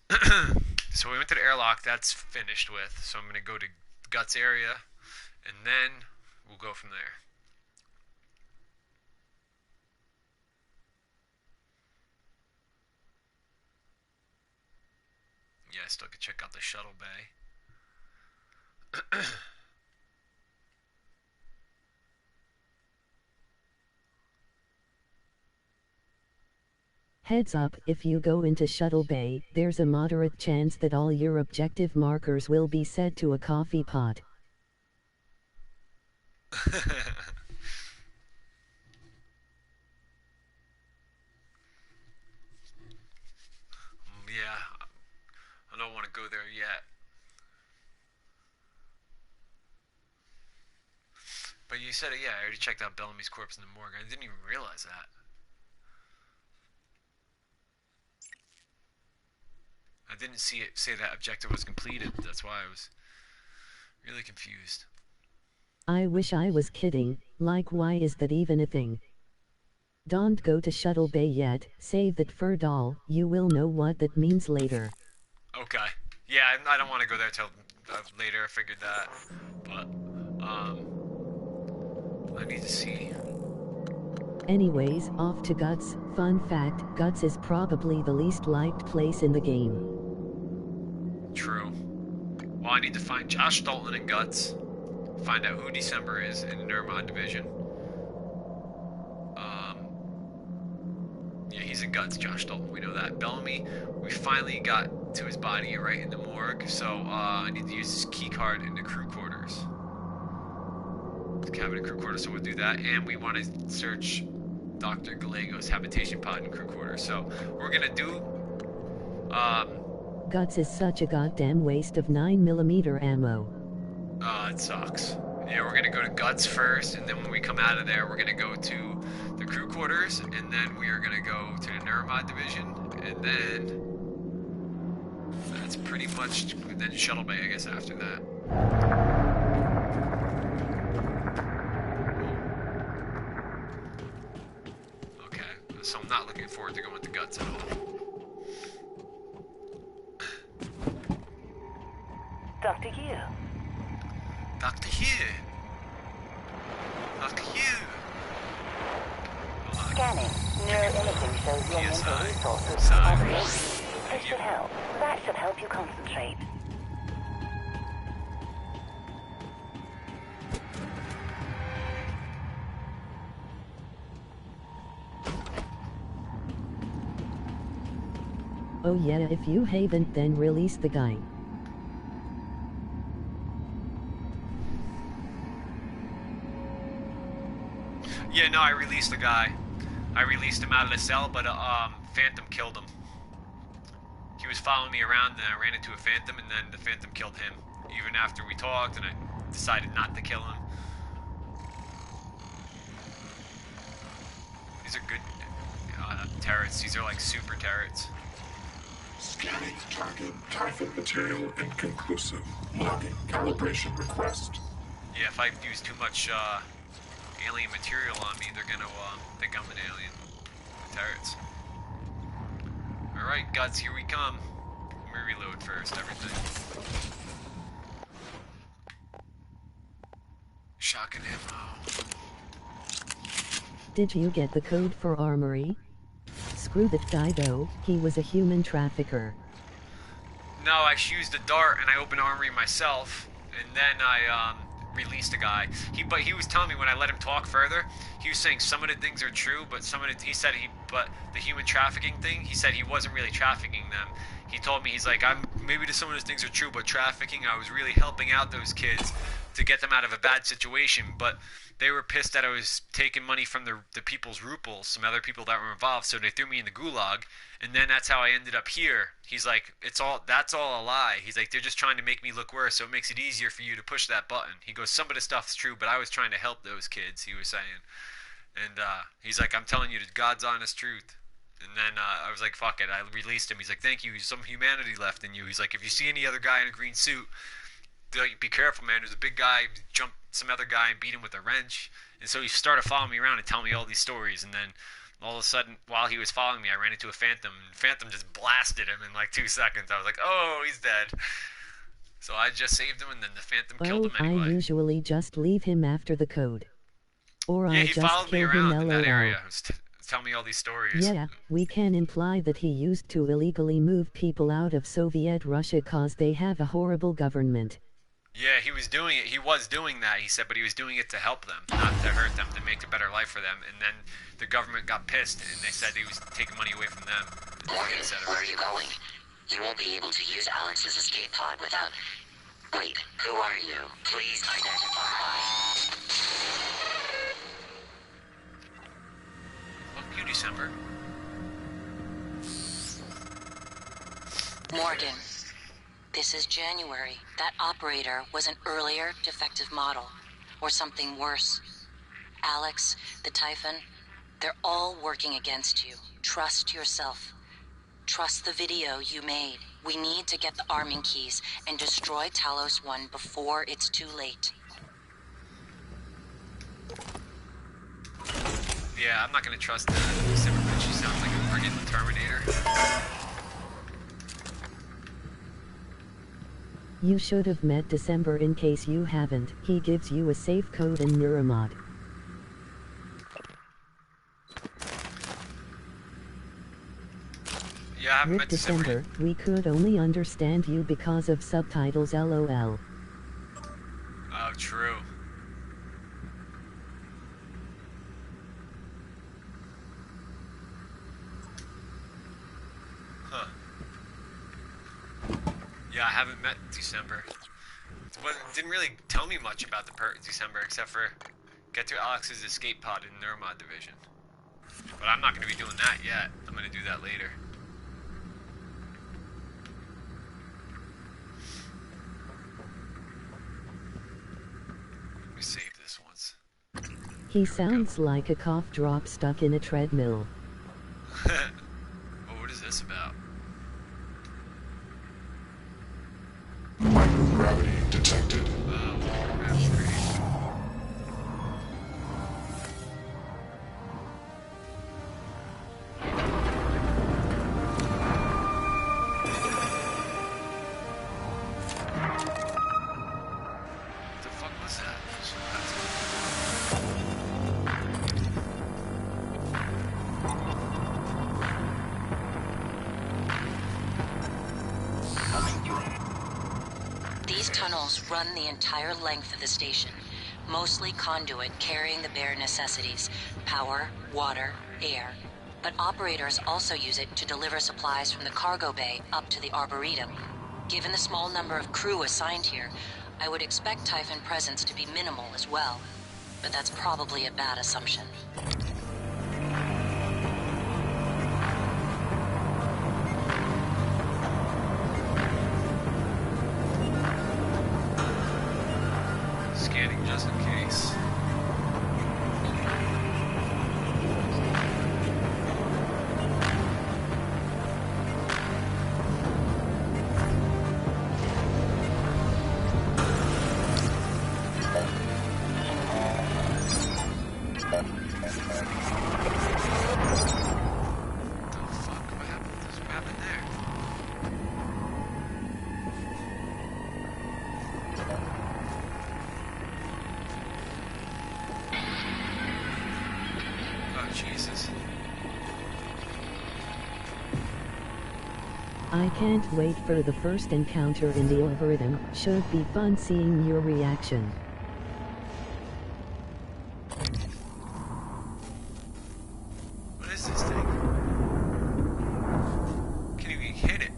So we went to the airlock. That's finished with. So I'm going to go to Guts area, and then we'll go from there. Yeah, I still could check out the shuttle bay. Heads up, if you go into Shuttle Bay, there's a moderate chance that all your objective markers will be set to a coffee pot. Yeah, I don't want to go there yet. But you said it, yeah, I already checked out Bellamy's corpse in the morgue. I didn't even realize that. I didn't see it say that objective was completed. That's why I was really confused. I wish I was kidding, like why is that even a thing? Don't go to Shuttle Bay yet, save that for doll, you will know what that means later. Okay. Yeah, I don't want to go there till later, I figured that. But, I need to see. Anyways, off to Guts. Fun fact, Guts is probably the least liked place in the game. True. Well, I need to find Josh Dalton in Guts. Find out who December is in the Neuromod division. Yeah, he's in Guts, Josh Dalton. We know that. Bellamy, we finally got to his body right in the morgue. So, I need to use this key card in the crew quarters. The cabin and crew quarters, so we'll do that. And we want to search Dr. Galago's habitation pod and crew quarters. So, we're gonna do, Guts is such a goddamn waste of 9mm ammo. It sucks. Yeah, we're gonna go to Guts first, and then when we come out of there, we're gonna go to the crew quarters, and then we are gonna go to the Neuromod division, and then that's pretty much, then Shuttle Bay, I guess, after that. Okay, so I'm not looking forward to going to Guts at all. Dr. Yu. Dr. Hugh. Dr. Hugh. Scanning. Neuroimaging shows your mental PSI. resources are depleted. This should help. That should help you concentrate. Oh yeah, if you haven't then release the guy. Yeah, no, I released the guy. I released him out of the cell, but Phantom killed him. He was following me around, and I ran into a Phantom, and then the Phantom killed him. Even after we talked, and I decided not to kill him. These are good turrets. These are like super turrets. Scanning target. Typhon material inconclusive. Logging calibration request. Yeah, if I use too much alien material on me, they're gonna think I'm an alien. Turrets. Alright, Guts, here we come. Let me reload first, everything. Shotgun ammo. Did you get the code for armory? Screw that guy though, he was a human trafficker. No, I used the dart and I opened armory myself, and then I released a guy. But he was telling me when I let him talk further, he was saying some of the things are true, but some of it, but the human trafficking thing, he said he wasn't really trafficking them. He told me, he's like, maybe some of those things are true, but trafficking, I was really helping out those kids to get them out of a bad situation, but they were pissed that I was taking money from the people's ruples, some other people that were involved, so they threw me in the gulag, and then that's how I ended up here. He's like, that's all a lie. He's like, they're just trying to make me look worse, so it makes it easier for you to push that button. He goes, some of the stuff's true, but I was trying to help those kids, he was saying. And he's like, I'm telling you the God's honest truth. And then I was like, fuck it, I released him. He's like, thank you, some humanity left in you. He's like, if you see any other guy in a green suit, be careful, man. There's a big guy, jumped some other guy and beat him with a wrench. And so he started following me around and telling me all these stories. And then All of a sudden, while he was following me, I ran into a Phantom, and Phantom just blasted him in like 2 seconds. I was like, oh, he's dead. So I just saved him, and then the Phantom killed him anyway. I usually just leave him after the code. Or Yeah, I he just followed me kill him around in that LOL. area. Tell me all these stories. Yeah, we can imply that he used to illegally move people out of Soviet Russia cause they have a horrible government. Yeah, he was doing it. He was doing that, he said, but he was doing it to help them, not to hurt them, to make a better life for them. And then the government got pissed, and they said he was taking money away from them. Morgan, where are you going? You won't be able to use Alex's escape pod without... Wait, who are you? Please identify. Fuck you, December. Morgan. This is January. That operator was an earlier defective model. Or something worse. Alex, the Typhon, they're all working against you. Trust yourself. Trust the video you made. We need to get the arming keys and destroy Talos 1 before it's too late. Yeah, I'm not gonna trust December, but she sounds like a friggin' Terminator. You should have met December in case you haven't. He gives you a safe code in Neuromod. Yeah, I haven't With met December. December, we could only understand you because of subtitles LOL. Oh, true. Huh. Yeah, I haven't met December. But it didn't really tell me much about the December except for get to Alex's escape pod in Neuromod Division. But I'm not going to be doing that yet. I'm going to do that later. Let me save this once. He sounds like a cough drop stuck in a treadmill. Oh, what is this about? Microgravity detected. Oh, that's great. What the fuck was that? These tunnels run the entire length of the station, mostly conduit carrying the bare necessities, power, water, air. But operators also use it to deliver supplies from the cargo bay up to the Arboretum. Given the small number of crew assigned here, I would expect Typhon presence to be minimal as well. But that's probably a bad assumption. Scanning just in case. I can't wait for the first encounter in the Arboretum. Should be fun seeing your reaction. What is this thing? Can you hit it?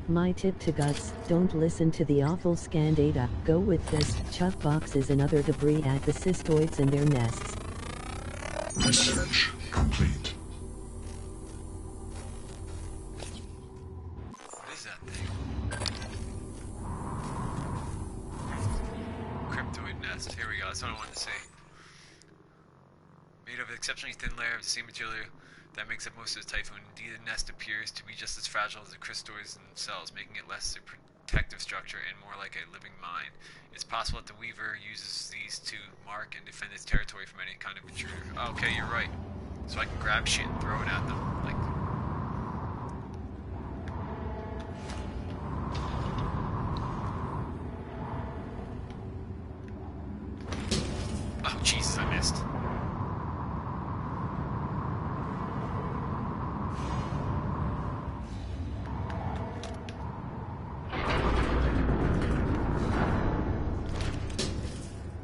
My tip to Guts, don't listen to the awful scan data, go with this, chuck boxes and other debris at the cystoids and their nests. Research complete. What is that thing? Cryptoid nest. Here we go. That's what I wanted to see. Made made of an exceptionally thin layer of the same material that makes up most of the Typhoon. Indeed, the nest appears to be just as fragile as the crystals themselves, making it less a protective structure and more like a living mine. It's possible that the Weaver uses these to mark and defend its territory from any kind of intruder. Okay, you're right. So I can grab shit and throw it at them. Like... Oh, Jesus, I missed.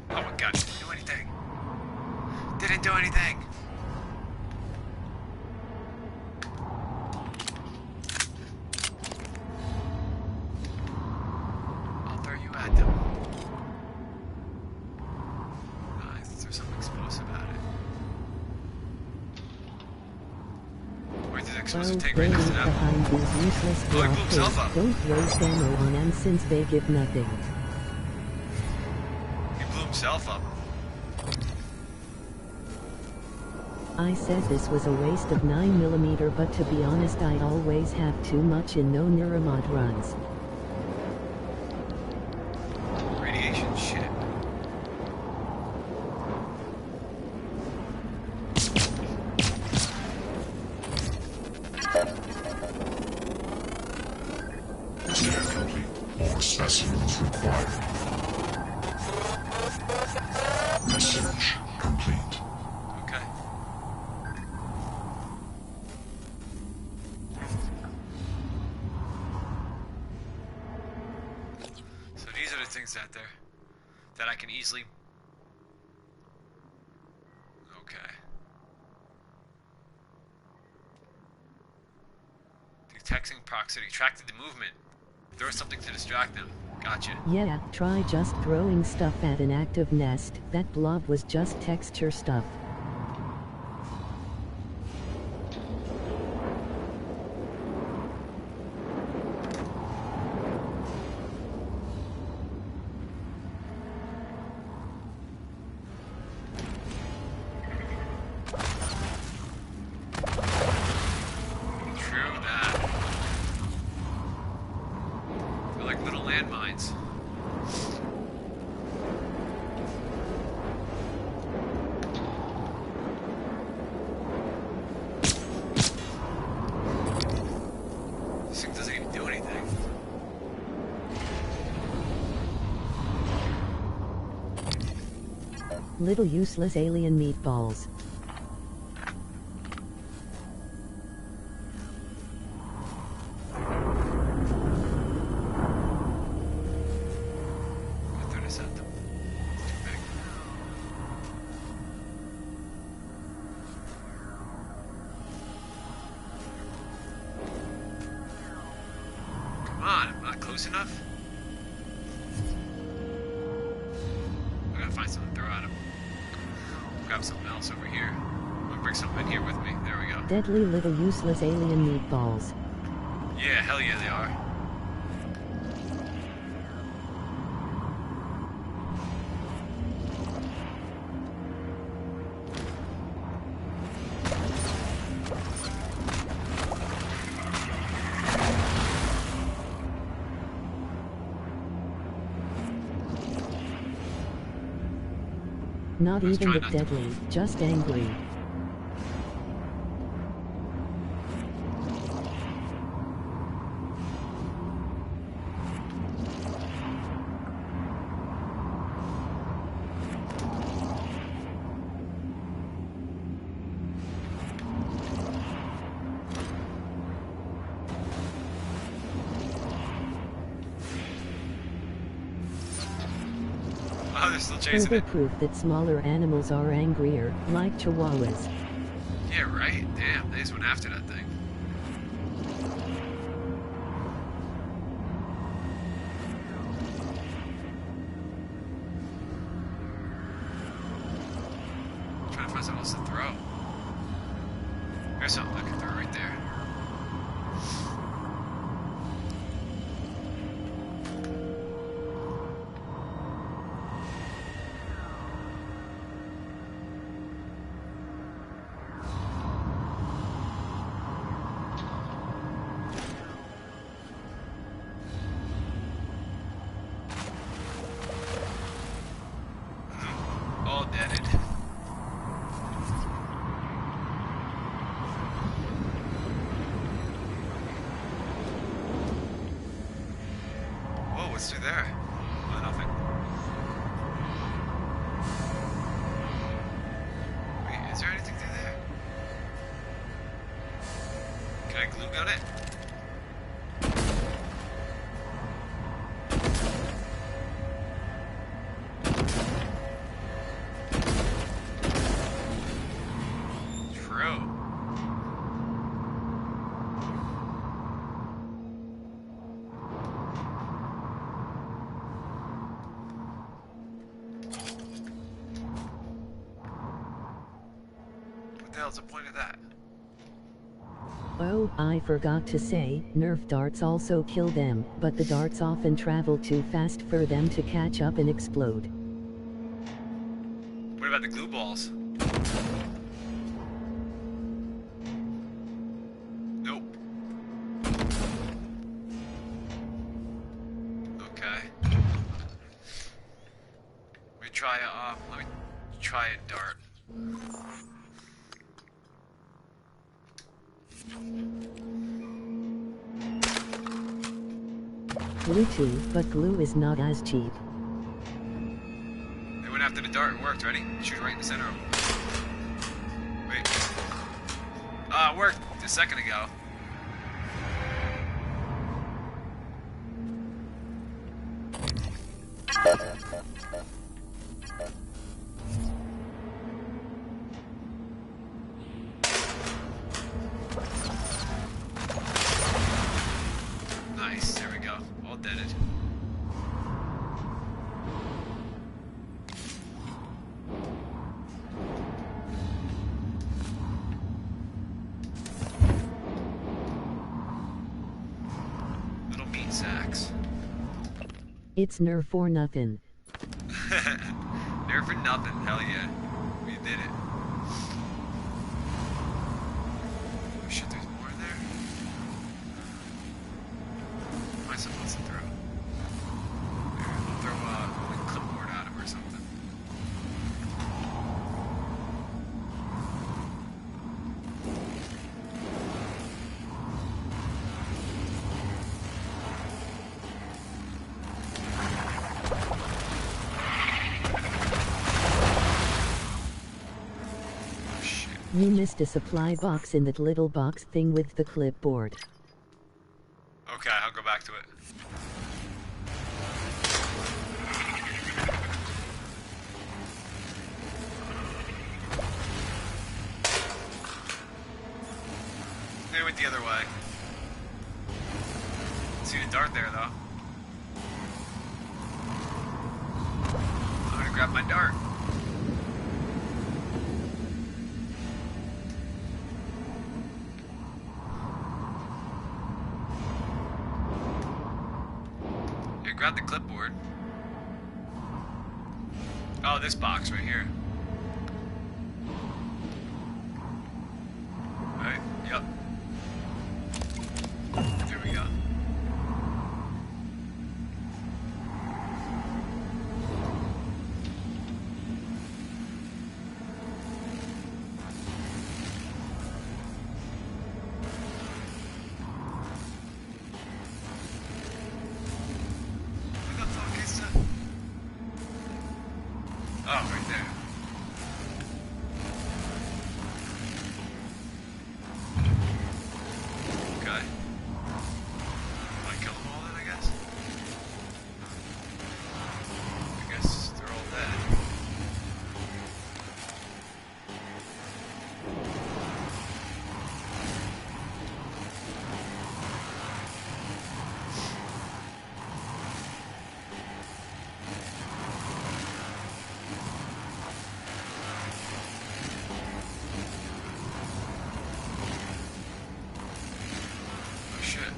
Oh my god, didn't do anything. Didn't do anything. I'll throw you at them. Nice, there's something explosive at it. Where's this explosive tank right next to that? Behind these useless Oh, he blew himself up. Don't waste ammo on them since they give nothing. He blew himself up. I said this was a waste of 9mm, but to be honest I always have too much in no Neuramod runs. Radiation shit. Scan complete. More specimens required. Research complete. Okay. So these are the things out there that I can easily... Okay. Detecting proximity. Tracted the movement. Throw something to distract them. Gotcha. Yeah, try just throwing stuff at an active nest. That blob was just texture stuff. True that. They're like little landmines. This thing doesn't even do anything. Little useless alien meatballs. I'll throw this at them. It's too big. Come on, I'm not close enough. I gotta find something to throw at him. Grab something else over here. I'm gonna bring something in here with me. There we go. Deadly little useless alien meatballs. Yeah, hell yeah, they are. Not Let's even try the not to deadly, just angry. Oh, they're still chasing Further it. proof that smaller animals are angrier, like chihuahuas. Yeah, right? Damn, they just went after that thing. Trying to find something else to throw. There's something I can throw right there. through there? Oh, nothing. Wait, is there anything through there? Can I glue gun it? What the hell's the point of that? Oh, I forgot to say, Nerf darts also kill them, but the darts often travel too fast for them to catch up and explode. What about the glue balls? Nope. Okay. Let me try a dart. Glue too, but glue is not as cheap. They went after the dart, it worked, ready? Shoot right in the center of them. Wait. It worked a second ago. Nice, there we go. All deaded. Little meat sacks. It's Nerf or nothing. Nerf for nothing, hell yeah. We did it. Oh shit, there's more there? What am I supposed to throw? There, I'll throw a clipboard at him or something. You missed a supply box in that little box thing with the clipboard. Okay, I'll go back to it. They went the other way. See the dart there, though. I'm gonna grab my dart. Here, grab the clipboard. Oh, this box right here. Right, yep. There we go. Where the fuck is that? Oh, right there. Okay. Want to kill them all then, I guess? I guess they're all dead. Oh shit.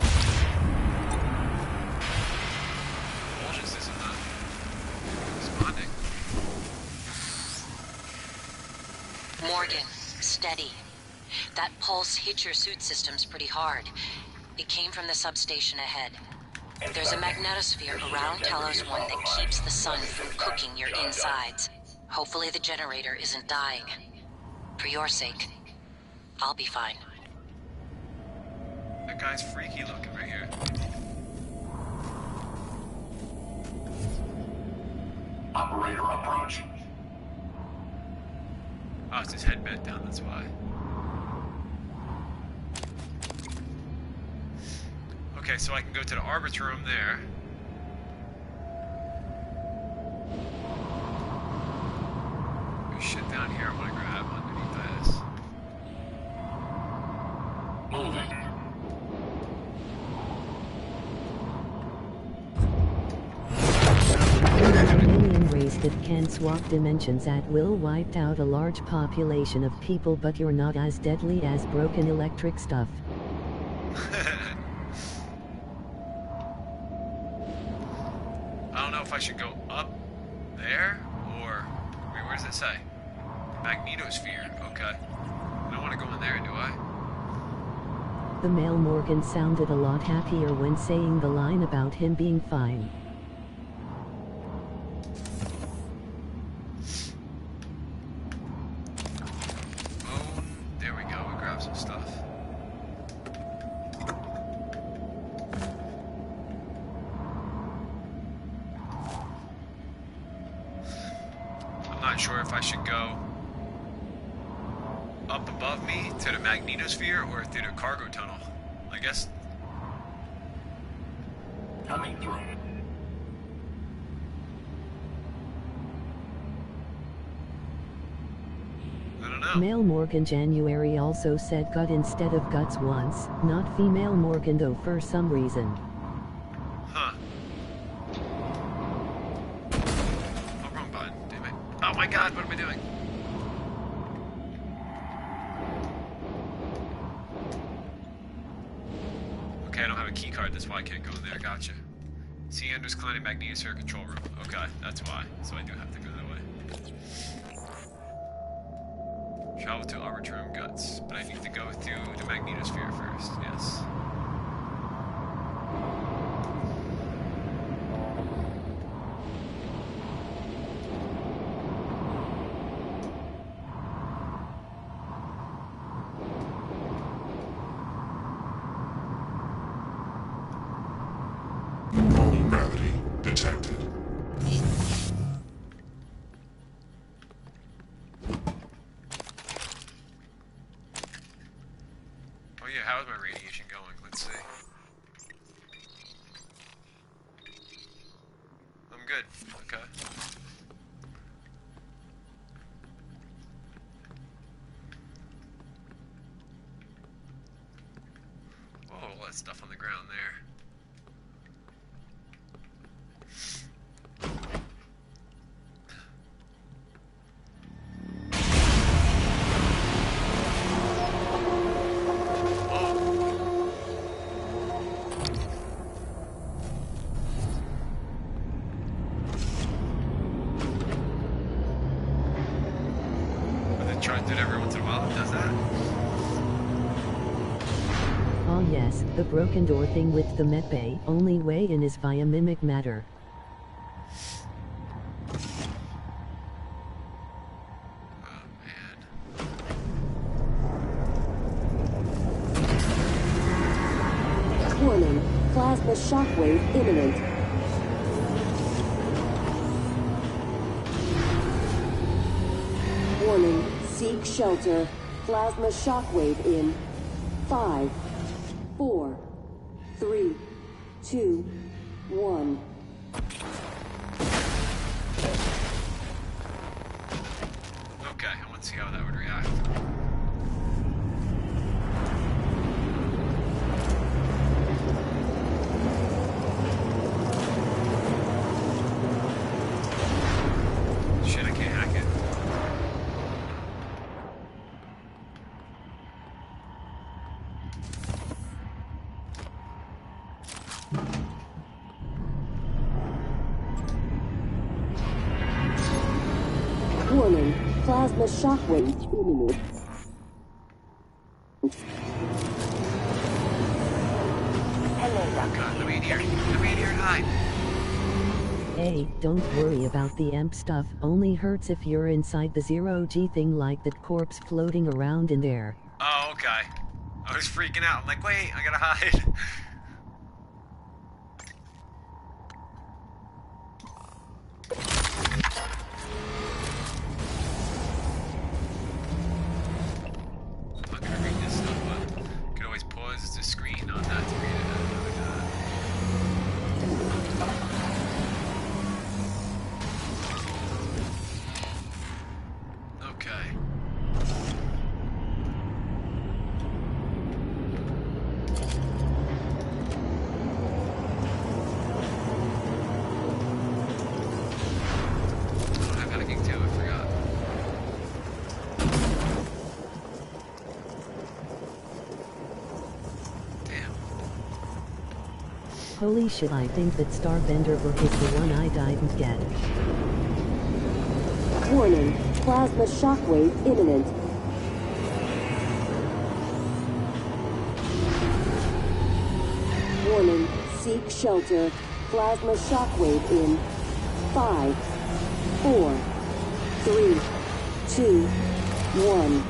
Bullshit isn't that responding. Morgan, steady. That pulse hit your suit systems pretty hard. It came from the substation ahead. There's a magnetosphere around Telos 1 that keeps the sun from cooking your insides. Hopefully the generator isn't dying. For your sake, I'll be fine. That guy's freaky looking right here. Operator approach. Oh, it's his head bent down, that's why. Okay, so I can go to the arbiter room there. There's shit down here I want to grab underneath this. Moving. Alien race that can swap dimensions at will wiped out a large population of people, but you're not as deadly as broken electric stuff. I don't know if I should go up there or wait, where does it say? Magnetosphere. Okay. I don't want to go in there, do I? The male Morgan sounded a lot happier when saying the line about him being fine. Oh, there we go. We grab some stuff. I'm not sure if I should go up above me to the magnetosphere or through the cargo tunnel. I guess. Coming through. I don't know. Male Morgan January also said gut instead of guts once, not female Morgan though for some reason. Huh. Oh, wrong button. Damn it. Oh my god, what am I doing? Okay, I don't have a key card, that's why I can't go in there. Gotcha. See Anders Klein and Magnetosphere control room. Okay, that's why. So I do have to go that way. Travel to Arbiter Room Guts, but I need to go through the Magnetosphere first. Yes. Null gravity detected. Oh yeah, how is my radiation going? Let's see. I'm good. Okay. Whoa, all that stuff on the ground there. Try to do it every once in a while. It does that. Oh yes, the broken door thing with the medbay. Only way in is via mimic matter. Oh man. Warning, plasma shockwave imminent. Warning, seek shelter. Plasma shockwave in 5, 4, 3, 2, 1. Okay, I want to see how that would react. Shit, I can't hack it. Warning, plasma shockwave imminent. Hello, Oh Doctor. god, let me in here. Let me in here and hide. Hey, don't worry about the amp stuff, only hurts if you're inside the zero-G thing like that corpse floating around in there. Oh, okay. I was freaking out. I'm like, wait, I gotta hide. Okay. Oh, I've got a gig too, I forgot. Damn. Holy shit, I think that Starbender Book is the one I didn't get. Warning, plasma shockwave imminent. Warning, seek shelter. Plasma shockwave in 5, 4, 3, 2, 1.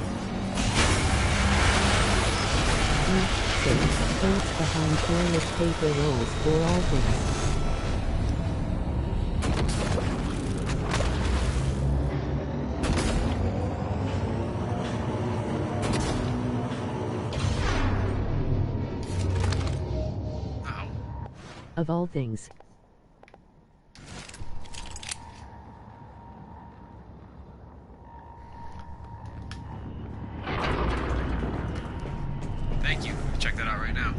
Codes behind toilet paper rolls for all things. Of all things. Thank you. Check that out right now.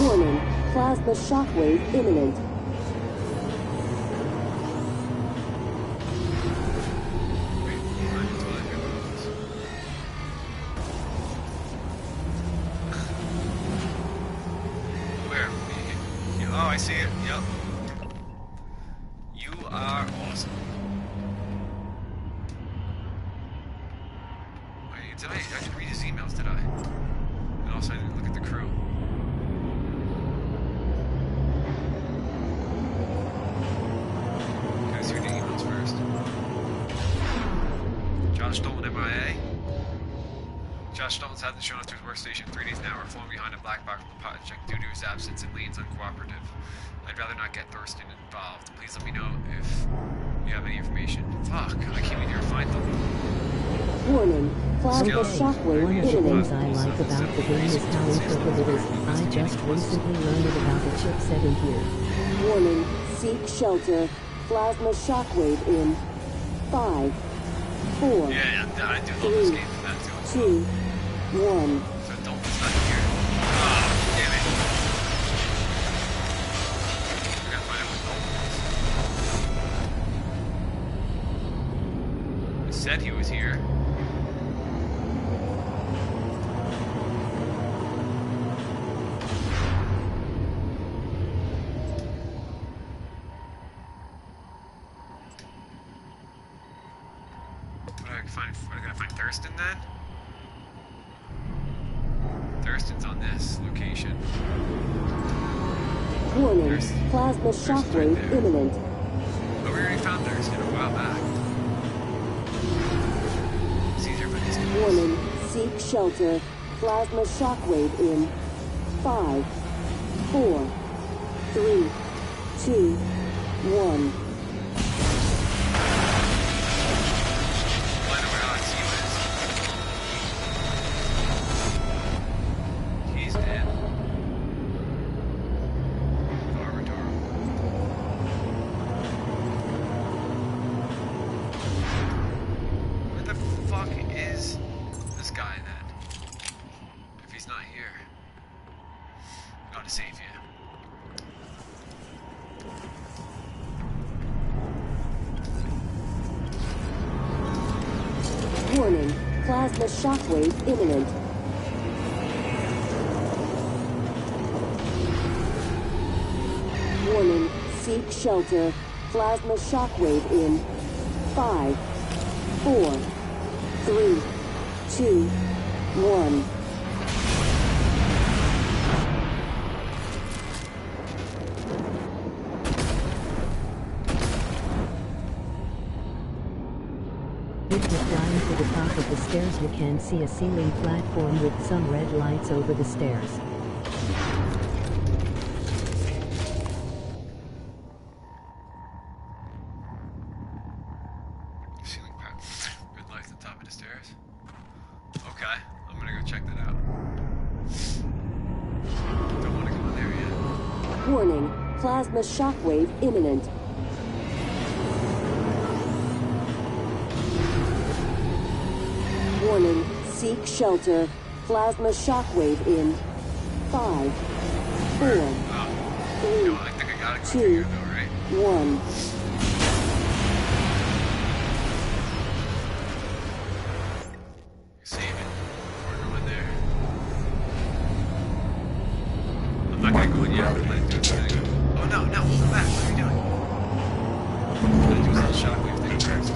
Warning, plasma shockwave imminent. Wait, behind the toilet paper rolls. Where? Oh, I see it. Yep. You are awesome. Wait, did I didn't read his emails, did I? And also I didn't look at the crew. Can I see the emails first? Josh Stolen MIA. Josh Stone's hadn't shown up to his workstation 3 days now. We're falling behind a black box project due to his absence and Lane's uncooperative. I'd rather not get Thurston involved. Please let me know if you have any information. Fuck, I can't even find them. Warning, plasma shockwave One of the imminent. things I like about the game is how intricate it is. I just recently learned about the chipset in here. Warning, seek shelter. Plasma shockwave in 5, 4, Yeah, I do love this game for that too. 2, 1. So don't, it's not here. Oh, damn it. I gotta find out what Dalton was. He said he was here. What, I gotta find Thurston then? Thurston's on this location. Warning, There's- plasma there's right shockwave there. imminent. Oh, we already found Thurston a while back. It's easier for these guys. Warning, seek shelter. Plasma shockwave in 5, 4, 3, 2, 1. Well, I know where Alex Hugh is. He's dead. Arbiter. Where the fuck is this guy then? If he's not here. Gotta save you. Warning, plasma shockwave imminent. Warning, seek shelter. Plasma shockwave in 5, 4, 3, 2, 1. If you're flying to the top of the stairs, you can see a ceiling platform with some red lights over the stairs. Ceiling pad. Red lights at the top of the stairs. Okay, I'm gonna go check that out. Don't wanna go in there yet. Warning, plasma shockwave imminent. seek shelter. Plasma shockwave in 5, 4, 3, I think I got it 2, here though, right? 1. Save it. We're going there. I'm not gonna go in yet. I'm gonna do it. Oh no, no, come back. What are you doing? I'm gonna do a little shockwave thing first.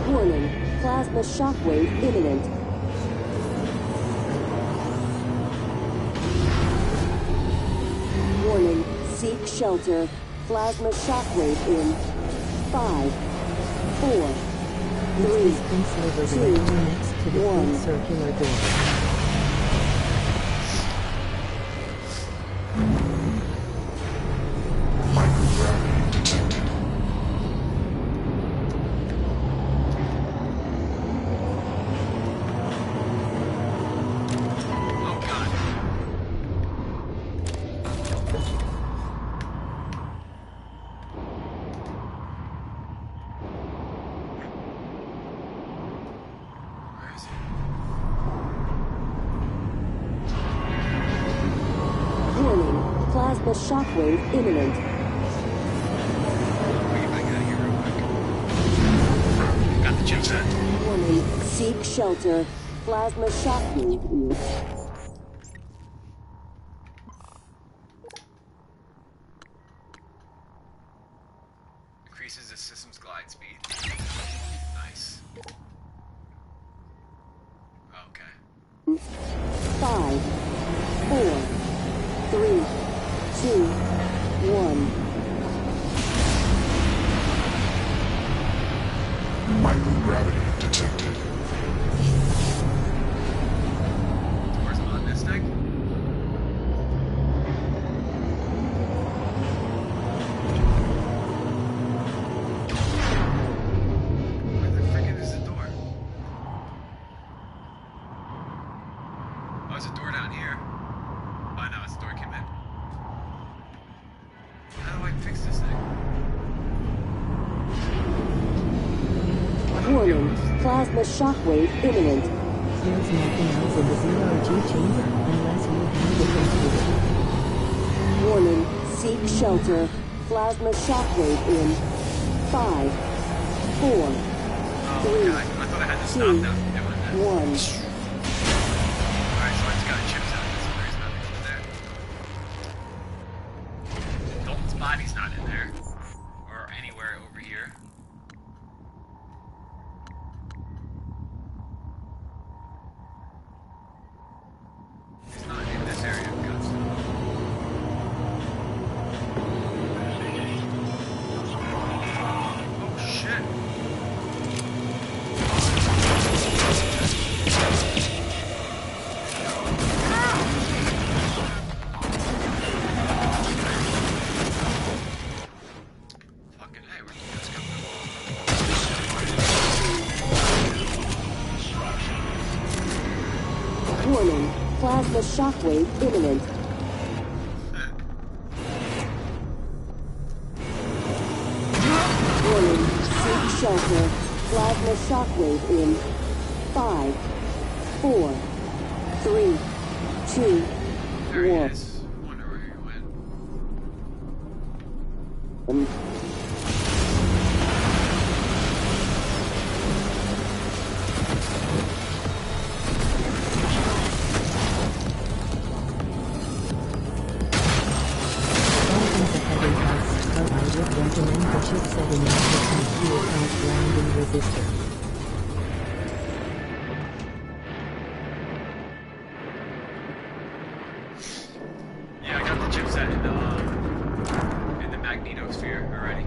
Warning. Plasma shockwave imminent. Warning. Seek shelter. Plasma shockwave in 5, 4, 3, This is Prince Liver 2, directly next to the 1. big circular door. Microgravity detected. Oh god. Where is it? Warning. Plasma shockwave imminent. Let me get back out of here real quick. Got the chip set. Warning. Seek shelter. Plasma shockwave in Increases the system's glide speed. Nice. Okay. 5, 4, 3, 2, 1. Microgravity detected. Doors on this thing? Where the frick is the door? Oh, there's a door down here. Oh no, it's the door came in. How do I fix this thing? Warning. Plasma shockwave imminent. There's nothing else in the zero-G chamber unless you have the computer. Warning. Seek shelter. Plasma shockwave in 5, 4, Oh, 3, okay. I thought I had to stop 2, them from doing this. 1. Alright, so I just got a chip set. So there's nothing in there. Dalton's body's not in there. Or anywhere over here. It's not in this area of guts. Oh shit. Fucking hey, where'd the guts come from? Warning. Plasma shockwave imminent. Warning. Seek shelter. Plasma shockwave in 5, 4, 3, 2, There he 1. is. Wonder where he went. Thousands of heavy costs, but I would recommend the chipset in the computer grounding resistor. Yeah, I got the chipset in the magnetosphere already.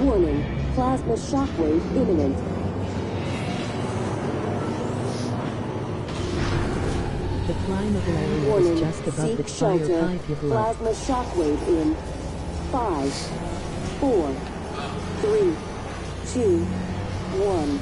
Warning. Plasma shockwave imminent. The flammable area Warning. is just above the Seek fire shelter. pipe you've left. Plasma shockwave in 5, 4, 3, 2, 1.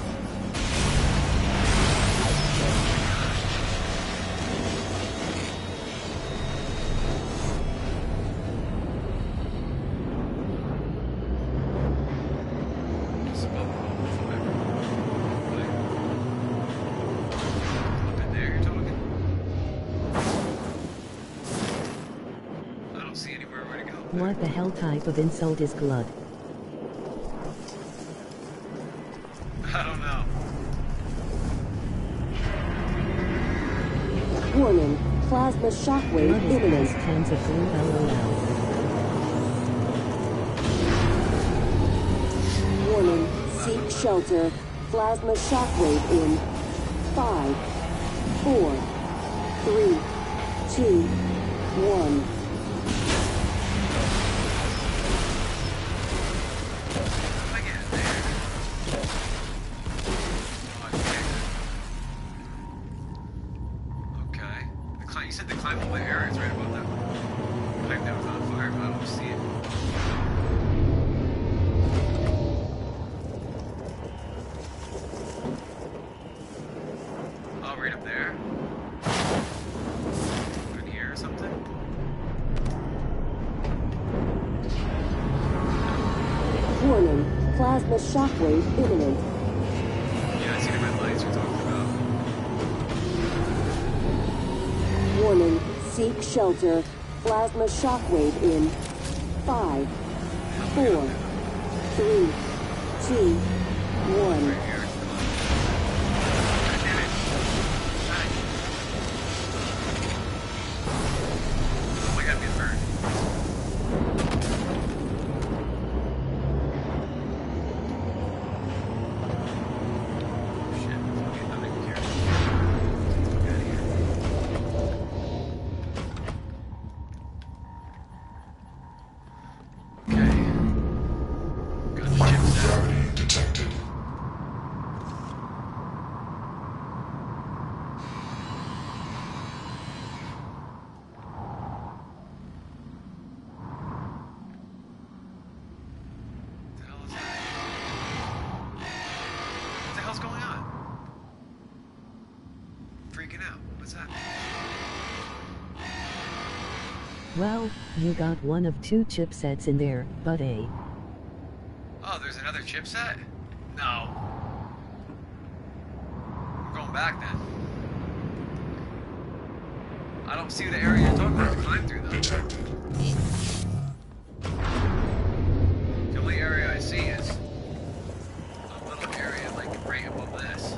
What the hell type of insult is Glut? I don't know. Warning, plasma shockwave Glut is imminent. past tense of blue LOL. Warning, seek shelter. Plasma shockwave in 5, 4, 3, 2, 1. You said the climbable area is right above that pipe that was on fire, but I don't see it. Oh, right up there? In here or something? Warning, plasma shockwave imminent. Yeah, I see the red lights you're talking about. Warning, seek shelter. Plasma shockwave in 5, 4, 3, 2, 1. Right here. God damn it. Shine. Oh my god, I'm getting burned. Shit, I don't even care. Get out of here. Okay. Got the chips out. Gravity detected. What the hell is that? What the hell's going on? Freaking out. What's that? Well, you got one of two chipsets in there, but a. Oh, there's another chipset? No. We're going back then. I don't see the area you're talking about to climb through though. Detected. The only area I see is a little area like right above this.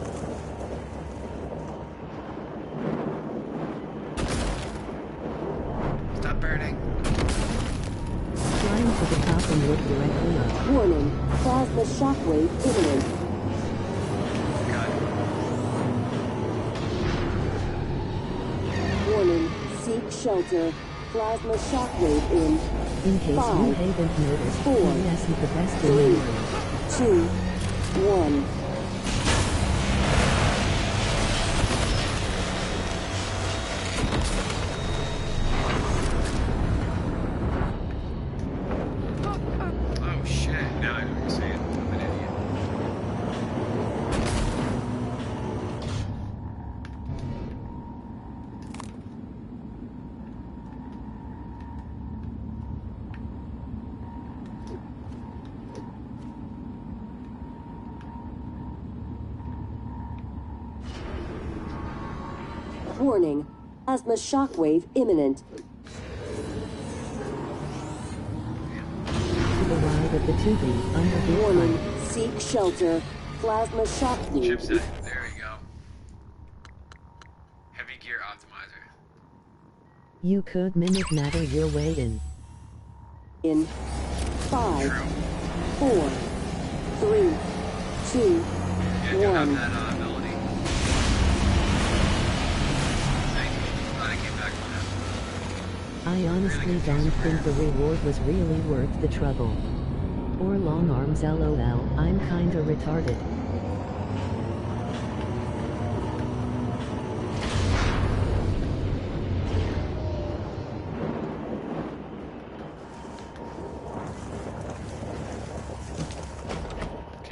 Stop burning. Climb to the top and look directly up. Warning, plasma shockwave imminent. God. Warning, seek shelter. Plasma shockwave in In case you 5, haven't noticed, 4, yes, the best in 3, memory. 2, 1. Oh shit. Now I know what you're saying. I'm an idiot. Warning, plasma shockwave imminent. To the right of the tubing, under the Warning, pipe. seek shelter. Plasma shockwave. Chipset. There you go. Heavy gear optimizer. You could mimic matter your way in. In 5, True. 4, 3, 2, Yeah, I do have 1. that ability. Thank you. Glad I came back from that. I honestly don't think the reward was really worth the trouble. Or long arms LOL, I'm kinda retarded.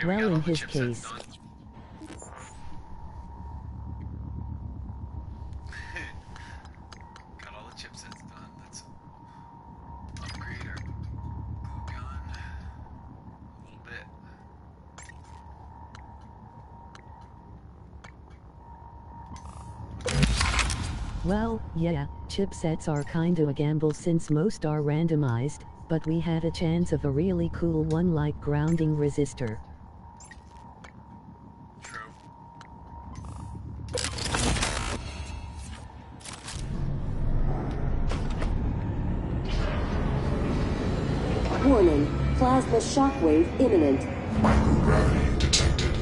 Okay, we Well, got all in the his chipsets case. done. Got all the chipsets done. Let's upgrade our glue gun a little bit. Well, yeah, chipsets are kinda a gamble since most are randomized, but we had a chance of a really cool one like grounding resistor. True. Warning, plasma shockwave imminent. Microgravity detected.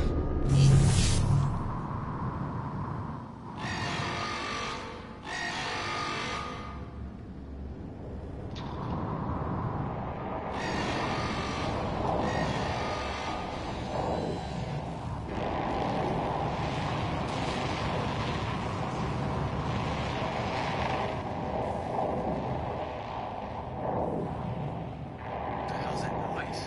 What the hell's that noise?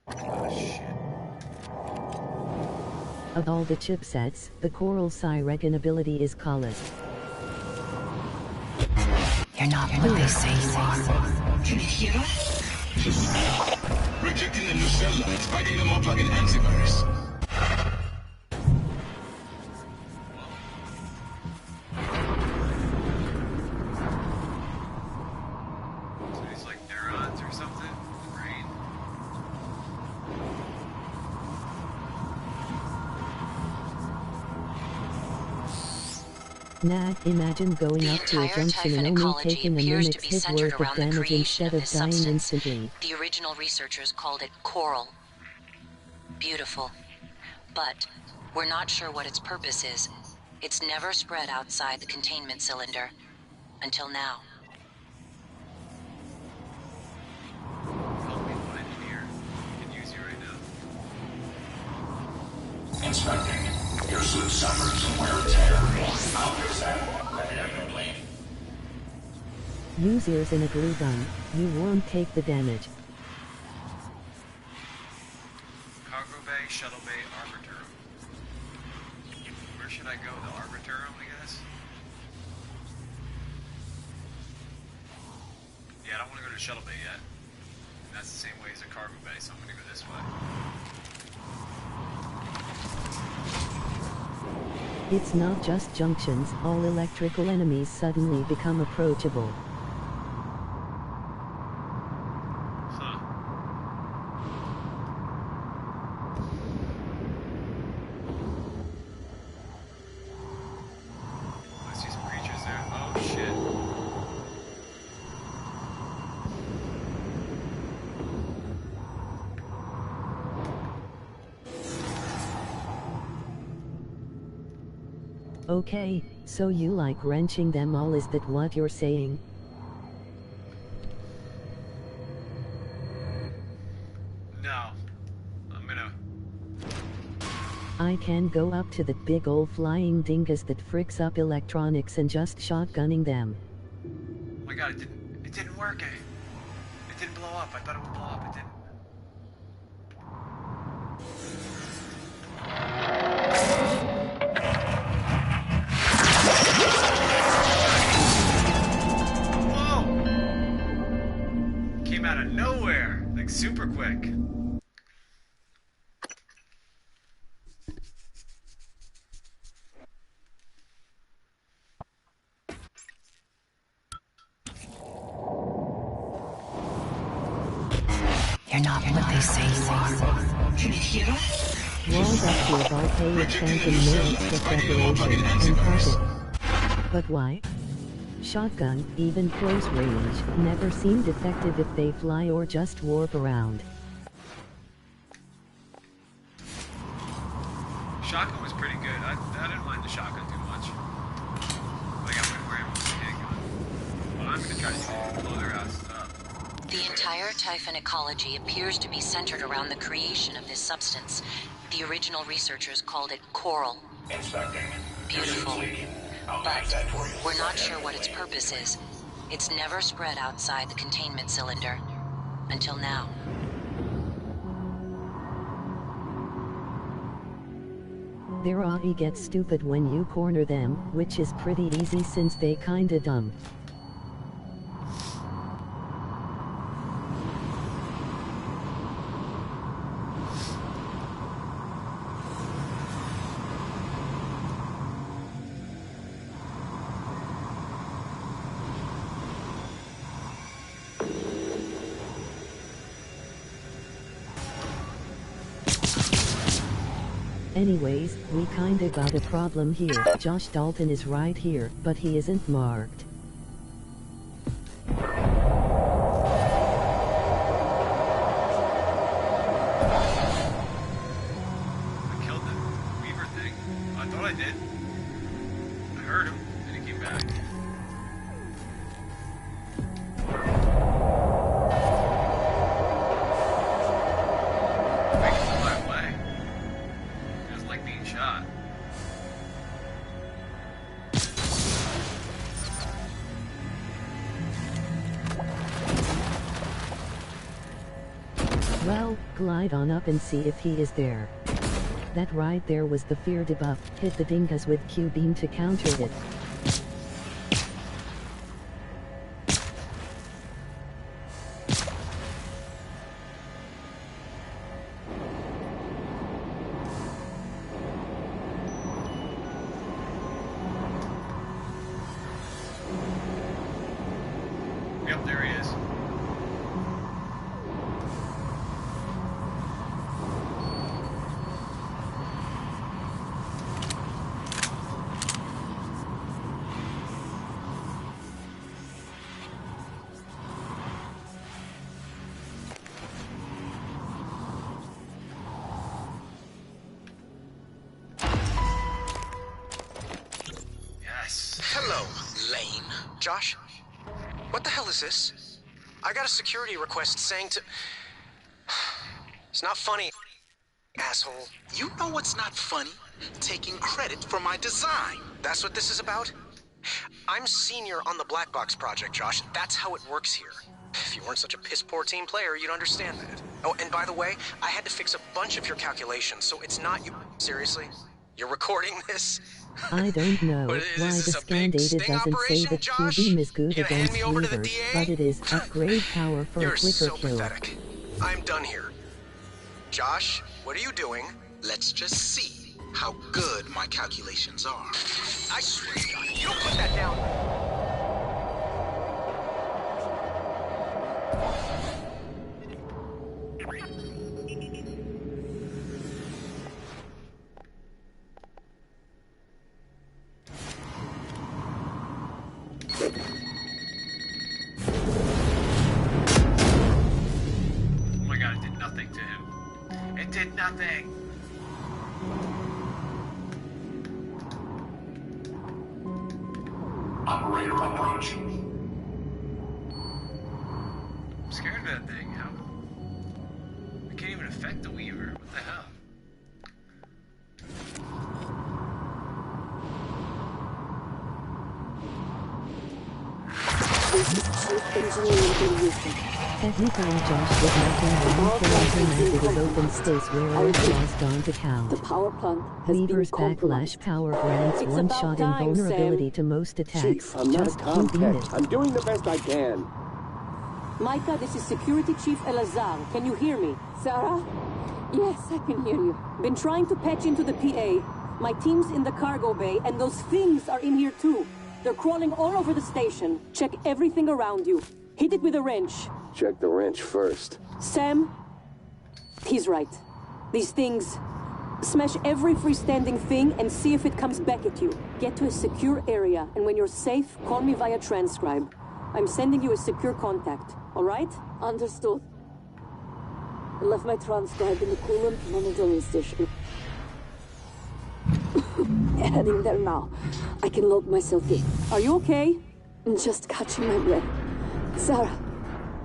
Oh shit. Of all the chipsets, the Coral Psi ability is coolest. You're not what they say you are. Can you hear us? Rejecting the new cell lines, fighting them up like an antivirus. So these like neurons or something? Brain? Nah, imagine going The up to a entire junction and Typhon only ecology taking a appears to mimic's be hit centered worth of around the damage creation instead of of this dying substance. instantly. The original researchers called it coral. Beautiful. But we're not sure what its purpose is. It's never spread outside the containment cylinder. Until now. Help me, one engineer. I can use you right now. Inspecting. Your suit suffers some wear and tear. I'll fix that. Let it have complete. Use ears and a glue gun, you won't take the damage. Cargo bay, shuttle bay, arbiter room. Where should I go? The arbiter room, I guess? Yeah, I don't want to go to the shuttle bay yet. That's the same way as the cargo bay, so I'm going to go this way. It's not just junctions, all electrical enemies suddenly become approachable. Huh. I see some creatures there. Oh, shit. Okay, so you like wrenching them all, is that what you're saying? No. I'm gonna... I can go up to that big ol' flying dingus that fricks up electronics and just shotgunning them. Oh my god, it didn't work. It didn't blow up. I thought it would blow up. It didn't. Whoa! Came out of nowhere. Like super quick. You're not what they say you are. Can you hear us? Walled up to a volcano phantom no extra preparation, and pocket. But why? Shotgun, even close range, never seemed effective if they fly or just warp around. Shotgun was pretty good. I didn't mind the shotgun too much. Like I went where I was handgun. But I'm gonna try to blow their asses up. The entire Typhon ecology appears to be centered around the creation of this substance. The original researchers called it coral. Inspecting. Beautiful. I'll But fix that for you. we're not sure what its purpose is. It's never spread outside the containment cylinder. Until now. Their AI gets stupid when you corner them, which is pretty easy since they kinda dumb. Anyways, we kinda got a problem here. Josh Dalton is right here, but he isn't marked. I killed the Weaver thing. I thought I did. I heard him, and he came back. Make him fly away. He doesn't like being shot. Well, glide on up and see if he is there. That right there was the fear debuff. Hit the dingus with Q-beam to counter it. Yep, there he is. Yes. Hello, Lane. Josh? What the hell is this? I got a security request saying to... It's not funny, asshole. You know what's not funny? Taking credit for my design. That's what this is about? I'm senior on the Black Box project, Josh. That's how it works here. If you weren't such a piss-poor team player, you'd understand that. Oh, and by the way, I had to fix a bunch of your calculations, so it's not you... Seriously? You're recording this? I don't know why the scan data doesn't say that Q-beam is good against Weavers, but it is upgrade power for a quicker so kill. Pathetic. I'm done here. Josh, what are you doing? Let's just see how good my calculations are. I swear to God, if you don't put that down... Oh my god, it did nothing to him. It did nothing! Operator approach. I'm scared of that thing. How? It can't even affect the Weaver. What the hell? Technically, Josh was nothing when he killed open space where Earth was gone to count. The power plant has Weaver's been compromised. backlash power grants It's one-shot about time, invulnerability Sam. to most attacks. Chief, I'm not a Just Q-beam Comtech. it. I'm doing the best I can. Micah, this is Security Chief Elazar. Can you hear me? Sarah? Yes, I can hear you. Been trying to patch into the PA. My team's in the cargo bay, and those things are in here too. They're crawling all over the station. Check everything around you. Hit it with a wrench. Check the wrench first. Sam? He's right. These things... Smash every freestanding thing and see if it comes back at you. Get to a secure area, and when you're safe, call me via transcribe. I'm sending you a secure contact, all right? Understood. I left my transcribe in the coolant monitoring station. Heading there now. I can log myself in. Are you okay? I'm just catching my breath. Sarah,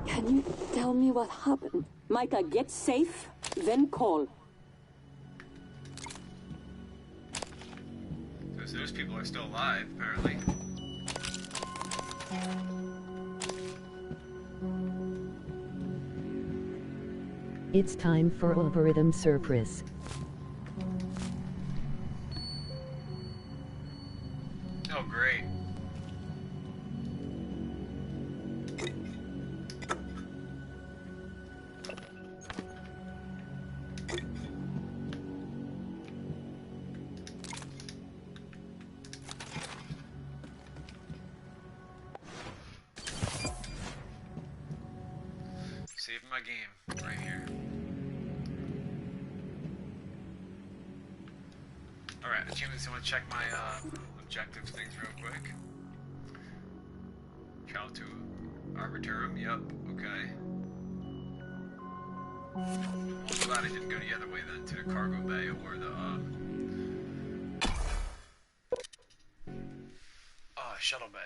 can you tell me what happened? Micah, get safe, then call. So those people are still alive, apparently. It's time for algorithm surprise. Oh, great. Saving my game right here. Alright, achievements. I want to check my objective things real quick. Travel to Arbiterum, yep, okay. Glad I didn't go the other way then, to the cargo bay or the shuttle bay.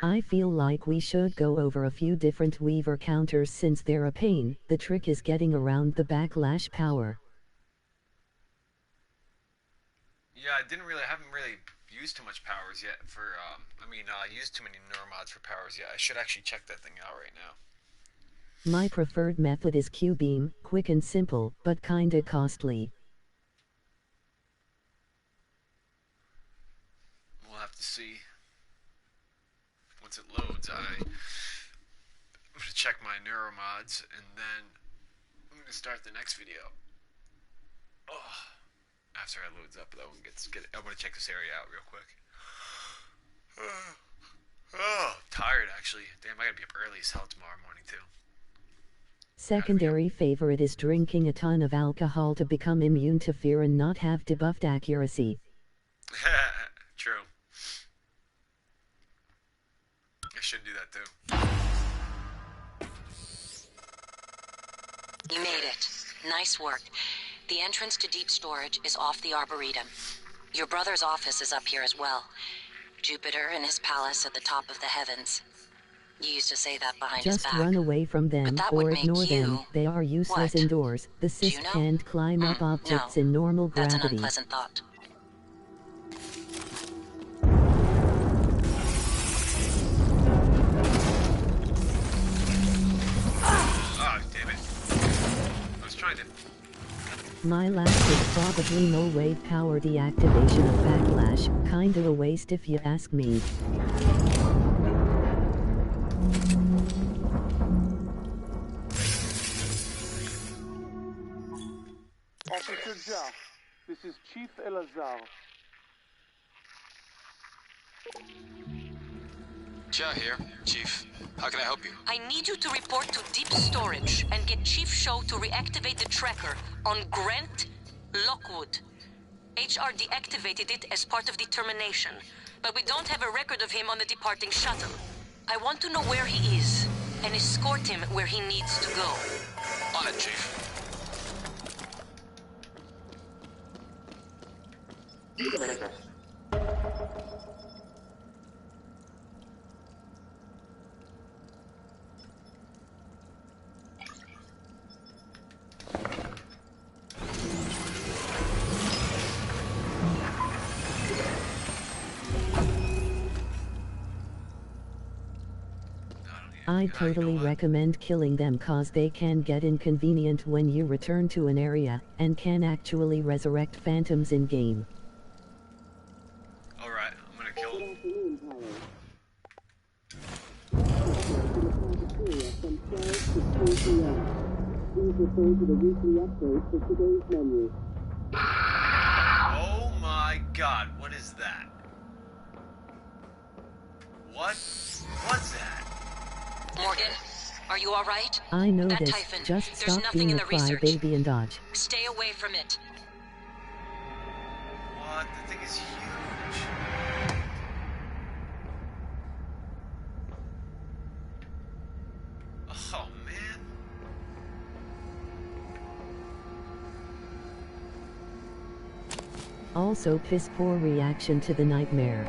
I feel like we should go over a few different Weaver counters since they're a pain. The trick is getting around the backlash power. Yeah, I haven't really used too much powers yet for, used too many neuromods for powers yet. I should actually check that thing out right now. My preferred method is Q-beam, quick and simple, but kinda costly. We'll have to see. Once it loads, I'm going to check my neuromods, and then I'm going to start the next video. Oh, after it loads up, though, and I want to check this area out real quick. Oh, I'm tired, actually. Damn, I got to be up early as hell tomorrow morning, too. Secondary favorite is drinking a ton of alcohol to become immune to fear and not have debuffed accuracy. True. I should do that too. You made it. Nice work. The entrance to deep storage is off the Arboretum. Your brother's office is up here as well. Jupiter and his palace at the top of the heavens. You used to say that behind his Just back. run away from them or ignore them. They are useless What? indoors. The Cis can't climb up objects in normal That's gravity. an unpleasant thought. Oh, damn it. I was trying to... My last is probably no wave power deactivation of backlash. Kinda a waste if you ask me. Officer Jah, this is Chief Elazar. Jah here, Chief. How can I help you? I need you to report to deep storage and get Chief Show to reactivate the tracker on Grant Lockwood. HR deactivated it as part of the termination, but we don't have a record of him on the departing shuttle. I want to know where he is and escort him where he needs to go. On it, Chief. I totally recommend killing them cause they can get inconvenient when you return to an area, and can actually resurrect phantoms in-game. Alright, I'm gonna kill him. Please refer to the weekly update for today's menu. Oh my god, what is that? What was that? Morgan, are you all right? I know That this, Typhon, just there's stop nothing being in a the research. crybaby and dodge. Stay away from it. What? The thing is huge. Oh, man. Also piss poor reaction to the nightmare.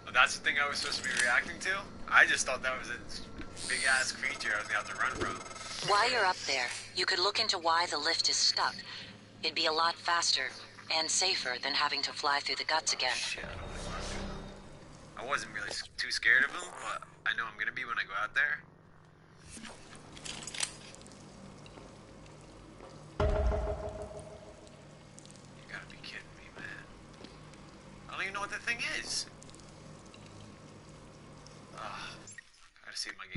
Oh, that's the thing I was supposed to be reacting to? I just thought that was a big-ass creature I was going to have to run from. While you're up there, you could look into why the lift is stuck. It'd be a lot faster and safer than having to fly through the guts again. Shit, I wasn't really too scared of him, but I know I'm going to be when I go out there. You gotta be kidding me, man. I don't even know what that thing is.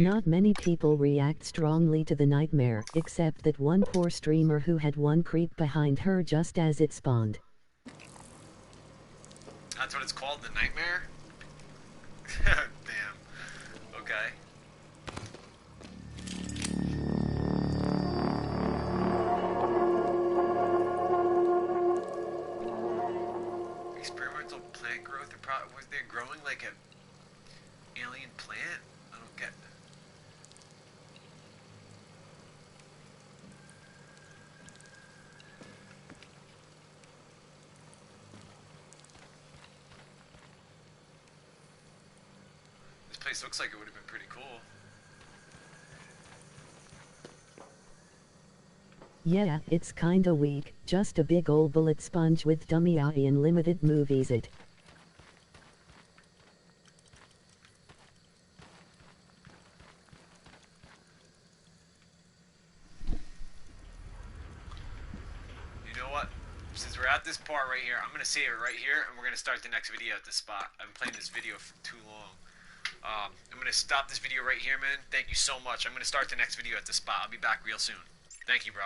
Not many people react strongly to the nightmare, except that one poor streamer who had one creep behind her just as it spawned. That's what it's called, the nightmare? Damn. Okay. Experimental plant growth? Was they growing like an alien plant? I don't get. This place looks like it would have been pretty cool. Yeah, it's kinda weak, just a big ol' bullet sponge with dummy eye and limited movies it. Since we're at this part right here, I'm going to save it right here, and we're going to start the next video at this spot. I've been playing this video for too long. I'm going to stop this video right here, man. Thank you so much. I'm going to start the next video at this spot. I'll be back real soon. Thank you, bro.